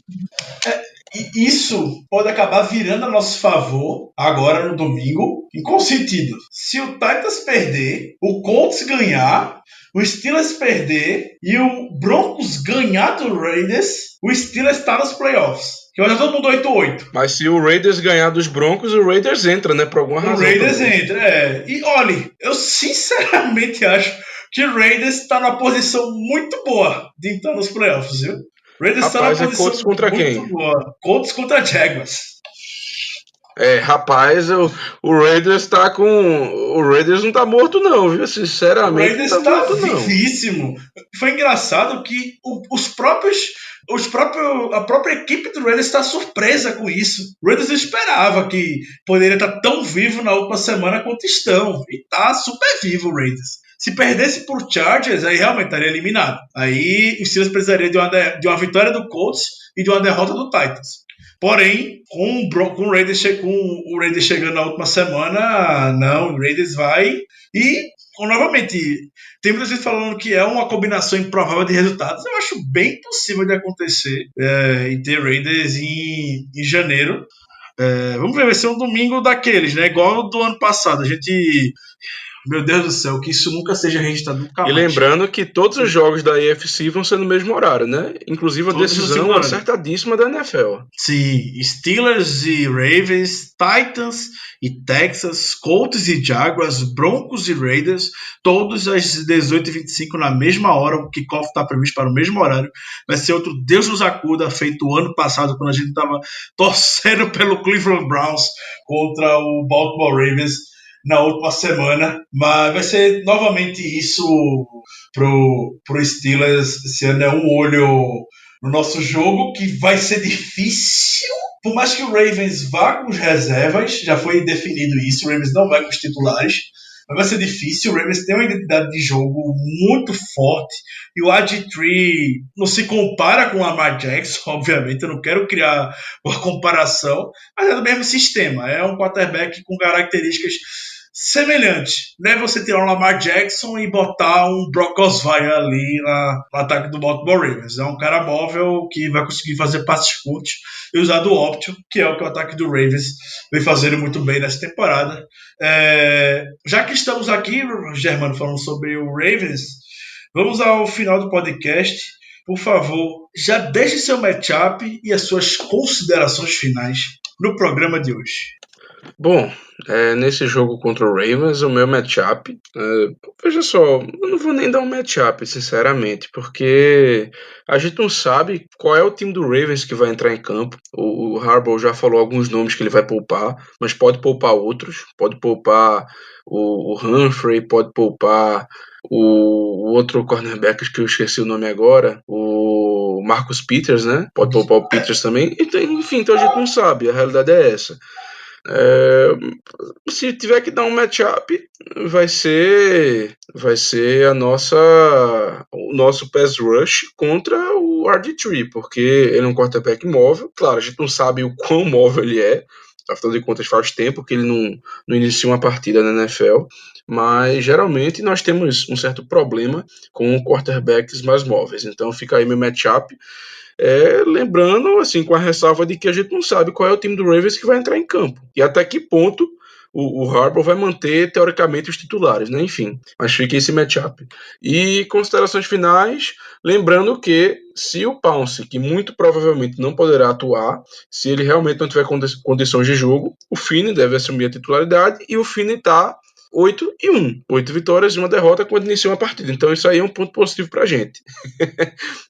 E isso pode acabar virando a nosso favor agora no domingo. Em qual sentido? Se o Titans perder, o Colts ganhar, o Steelers perder e o Broncos ganhar do Raiders, o Steelers está nos playoffs. Que hoje é todo mundo 8-8. Mas se o Raiders ganhar dos Broncos, o Raiders entra, né? Por alguma razão. O Raiders entra, E olha, eu sinceramente acho que o Raiders está numa posição muito boa de entrar nos playoffs, viu? Raiders está numa posição Colts contra muito quem? boa. Colts contra Jaguars. Rapaz, o Raiders tá com... O Raiders não tá morto não, viu? Sinceramente, o Raiders tá vivíssimo. Foi engraçado que a própria equipe do Raiders está surpresa com isso. O Raiders não esperava que poderia estar tão vivo na última semana quanto estão. E tá super vivo o Raiders. Se perdesse por Chargers, aí realmente estaria eliminado. Aí os Steelers precisariam de uma vitória do Colts e de uma derrota do Titans. Porém, com o Raiders chegando na última semana, não, o Raiders vai e, novamente, tem muita gente falando que é uma combinação improvável de resultados. Eu acho bem possível de acontecer e ter Raiders em janeiro. Vamos ver, vai ser um domingo daqueles, né? Igual o do ano passado. Meu Deus do céu, que isso nunca seja registrado nunca mais. E lembrando que todos os jogos da AFC vão ser no mesmo horário, né? Inclusive a decisão acertadíssima da NFL. Sim, Steelers e Ravens, Titans e Texas, Colts e Jaguars, Broncos e Raiders, todos às 18h25 na mesma hora. O kickoff está previsto para o mesmo horário. Vai ser outro Deus nos acuda, feito o ano passado, quando a gente estava torcendo pelo Cleveland Browns contra o Baltimore Ravens na última semana, mas vai ser novamente isso pro Steelers. Esse ano é um olho no nosso jogo, que vai ser difícil, por mais que o Ravens vá com os reservas, já foi definido isso, o Ravens não vai com os titulares, mas vai ser difícil. O Ravens tem uma identidade de jogo muito forte, e o RG3 não se compara com o Lamar Jackson, obviamente, eu não quero criar uma comparação, mas é do mesmo sistema, é um quarterback com características semelhante, não é você tirar um Lamar Jackson e botar um Brock Osweiler ali no ataque do Baltimore Ravens. É um cara móvel que vai conseguir fazer passes curtos e usar do Option, que é o que o ataque do Ravens vem fazendo muito bem nessa temporada. Já que estamos aqui, Germano, falando sobre o Ravens, vamos ao final do podcast. Por favor, já deixe seu matchup e as suas considerações finais no programa de hoje. Bom, nesse jogo contra o Ravens, o meu matchup, veja só, eu não vou nem dar um matchup, sinceramente, porque a gente não sabe qual é o time do Ravens que vai entrar em campo. O Harbaugh já falou alguns nomes que ele vai poupar, mas pode poupar outros, pode poupar o Humphrey, pode poupar o outro cornerback que eu esqueci o nome agora, o Marcus Peters, né? Pode poupar o Peters também. Enfim, então a gente não sabe, a realidade é essa. Se tiver que dar um matchup, vai ser o nosso pass rush contra o RG3, porque ele é um quarterback móvel. Claro, a gente não sabe o quão móvel ele é, afinal de contas faz tempo que ele não inicia uma partida na NFL, mas geralmente nós temos um certo problema com quarterbacks mais móveis, então fica aí meu matchup. Lembrando, assim, com a ressalva de que a gente não sabe qual é o time do Ravens que vai entrar em campo e até que ponto o Harbaugh vai manter, teoricamente, os titulares, né? Enfim, mas fica esse matchup. E considerações finais, lembrando que se o Pouncey, que muito provavelmente não poderá atuar, se ele realmente não tiver condições de jogo, o Finney deve assumir a titularidade e o Finney está 8-1, 8 vitórias e uma derrota quando inicia uma partida. Então isso aí é um ponto positivo pra gente.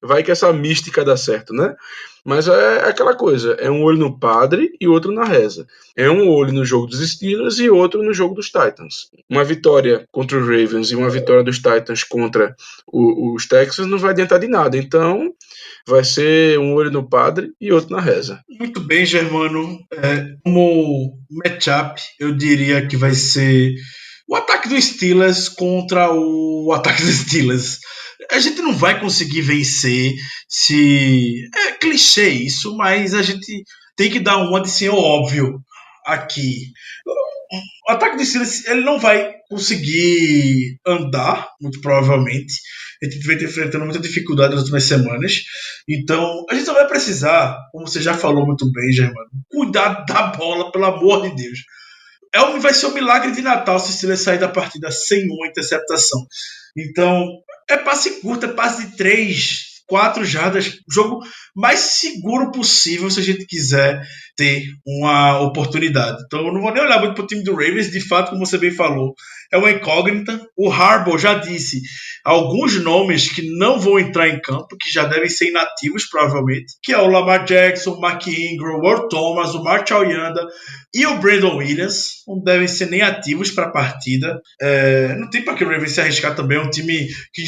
Vai que essa mística dá certo, né? Mas é aquela coisa, é um olho no padre e outro na reza. É um olho no jogo dos Steelers e outro no jogo dos Titans. Uma vitória contra os Ravens e uma vitória dos Titans contra os Texans não vai adiantar de nada. Então vai ser um olho no padre e outro na reza. Muito bem, Germano. Como matchup, eu diria que vai ser o ataque dos Steelers contra o ataque dos Steelers. A gente não vai conseguir vencer se... É clichê isso, mas a gente tem que dar uma de ser óbvio aqui. O ataque dos Steelers, ele não vai conseguir andar, muito provavelmente. A gente vai ter enfrentando muita dificuldade nas últimas semanas. Então, a gente só vai precisar, como você já falou muito bem, Germano, cuidar da bola, pelo amor de Deus. Vai ser um milagre de Natal se o Steelers sair da partida sem uma interceptação. Então, é passe curto, é passe de 3, 4 jardas, o jogo mais seguro possível se a gente quiser ter uma oportunidade. Então eu não vou nem olhar muito para o time do Ravens, de fato, como você bem falou, é uma incógnita. O Harbaugh já disse alguns nomes que não vão entrar em campo, que já devem ser inativos provavelmente, que é o Lamar Jackson, o Mark Ingram, o Earl Thomas, o Marshall Yanda e o Brandon Williams. Não devem ser nem ativos para a partida. Não tem para que o Ravens se arriscar também. É um time que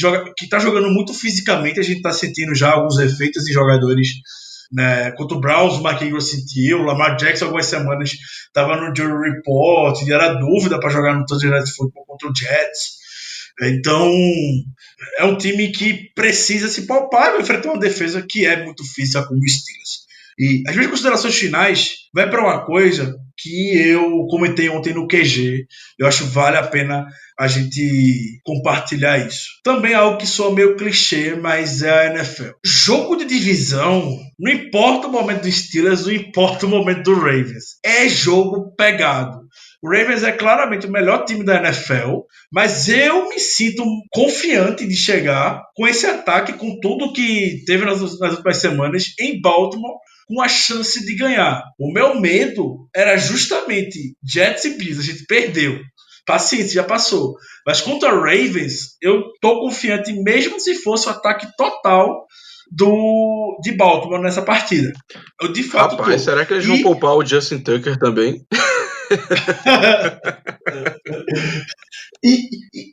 está jogando muito fisicamente. A gente está sentindo já alguns efeitos em jogadores, né? Contra o Browns, o Mark Ingram sentiu. O Lamar Jackson algumas semanas estava no Jury Report e era dúvida para jogar no Thursday Night Football contra o Jets. Então, é um time que precisa se poupar para enfrentar uma defesa que é muito difícil como o Steelers. E as minhas considerações finais vai para uma coisa que eu comentei ontem no QG. Eu acho que vale a pena a gente compartilhar isso. Também é algo que soa meio clichê, mas é a NFL. Jogo de divisão, não importa o momento do Steelers, não importa o momento do Ravens. É jogo pegado. O Ravens é claramente o melhor time da NFL, mas eu me sinto confiante de chegar com esse ataque, com tudo que teve nas últimas semanas em Baltimore, com a chance de ganhar. O meu medo era justamente Jets e Bills, a gente perdeu. Paciência, já passou. Mas contra Ravens, eu tô confiante, mesmo se fosse o ataque total de Baltimore nessa partida. Eu de fato Rapaz, será que eles vão poupar o Justin Tucker também? E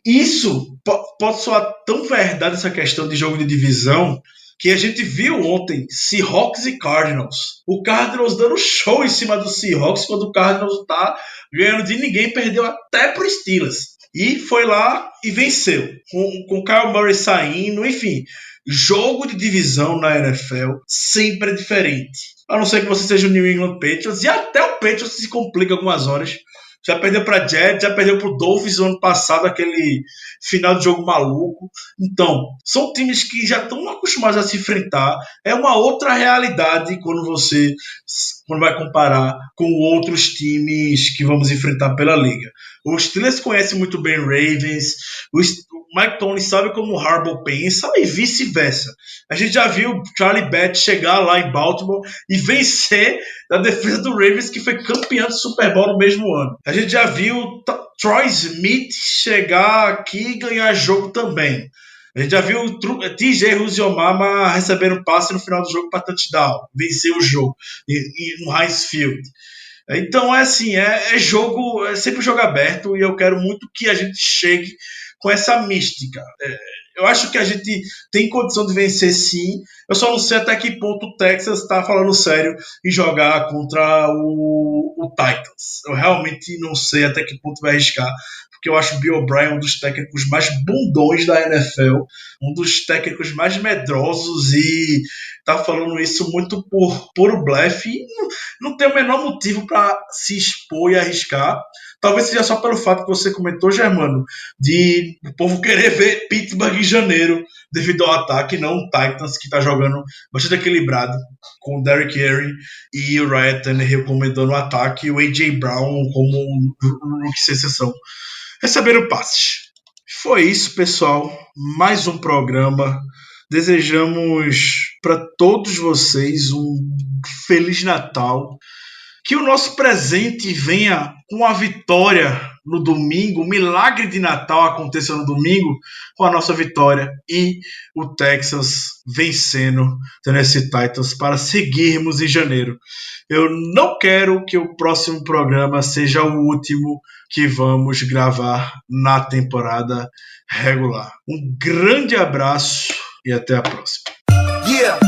isso pode soar tão verdade, essa questão de jogo de divisão, que a gente viu ontem Seahawks e Cardinals. O Cardinals dando show em cima do Seahawks, quando o Cardinals tá ganhando de ninguém, perdeu até pro Steelers. E foi lá e venceu, com o Kyle Murray saindo, enfim. Jogo de divisão na NFL sempre é diferente. A não ser que você seja o New England Patriots, e até o Patriots se complica algumas horas. Já perdeu para Jets, já perdeu para o Dolphins no ano passado, aquele final de jogo maluco. Então, são times que já estão acostumados a se enfrentar. É uma outra realidade quando vai comparar com outros times que vamos enfrentar pela liga. O Steelers conhece muito bem Ravens, o Mike Tomlin sabe como o Harbaugh pensa e vice-versa. A gente já viu Charlie Batch chegar lá em Baltimore e vencer a defesa do Ravens, que foi campeão do Super Bowl no mesmo ano. A gente já viu Troy Smith chegar aqui e ganhar jogo também. A gente já viu o TJ Ruziomama recebendo passe no final do jogo para touchdown, vencer o jogo no Heinz Field. Então é assim, é sempre jogo aberto, e eu quero muito que a gente chegue com essa mística. Eu acho que a gente tem condição de vencer, sim. Eu só não sei até que ponto o Texas está falando sério em jogar contra o Titans. Eu realmente não sei até que ponto vai arriscar, porque eu acho o Bill O'Brien um dos técnicos mais bundões da NFL, um dos técnicos mais medrosos, e tá falando isso muito por puro blefe. Não tem o menor motivo para se expor e arriscar. Talvez seja só pelo fato que você comentou, Germano, de o povo querer ver Pittsburgh em janeiro devido ao ataque, não o Titans, que está jogando bastante equilibrado, com o Derrick Henry e o Ryan Tannehill comandando o ataque, e o A.J. Brown como um rookie sensação, recebendo passes. Foi isso, pessoal. Mais um programa. Desejamos para todos vocês um Feliz Natal. Que o nosso presente venha com a vitória no domingo, o milagre de Natal aconteça no domingo com a nossa vitória e o Texas vencendo Tennessee Titans para seguirmos em janeiro. Eu não quero que o próximo programa seja o último que vamos gravar na temporada regular. Um grande abraço e até a próxima. Yeah,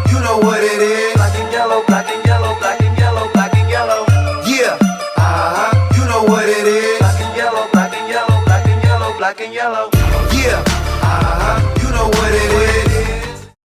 you know what it is.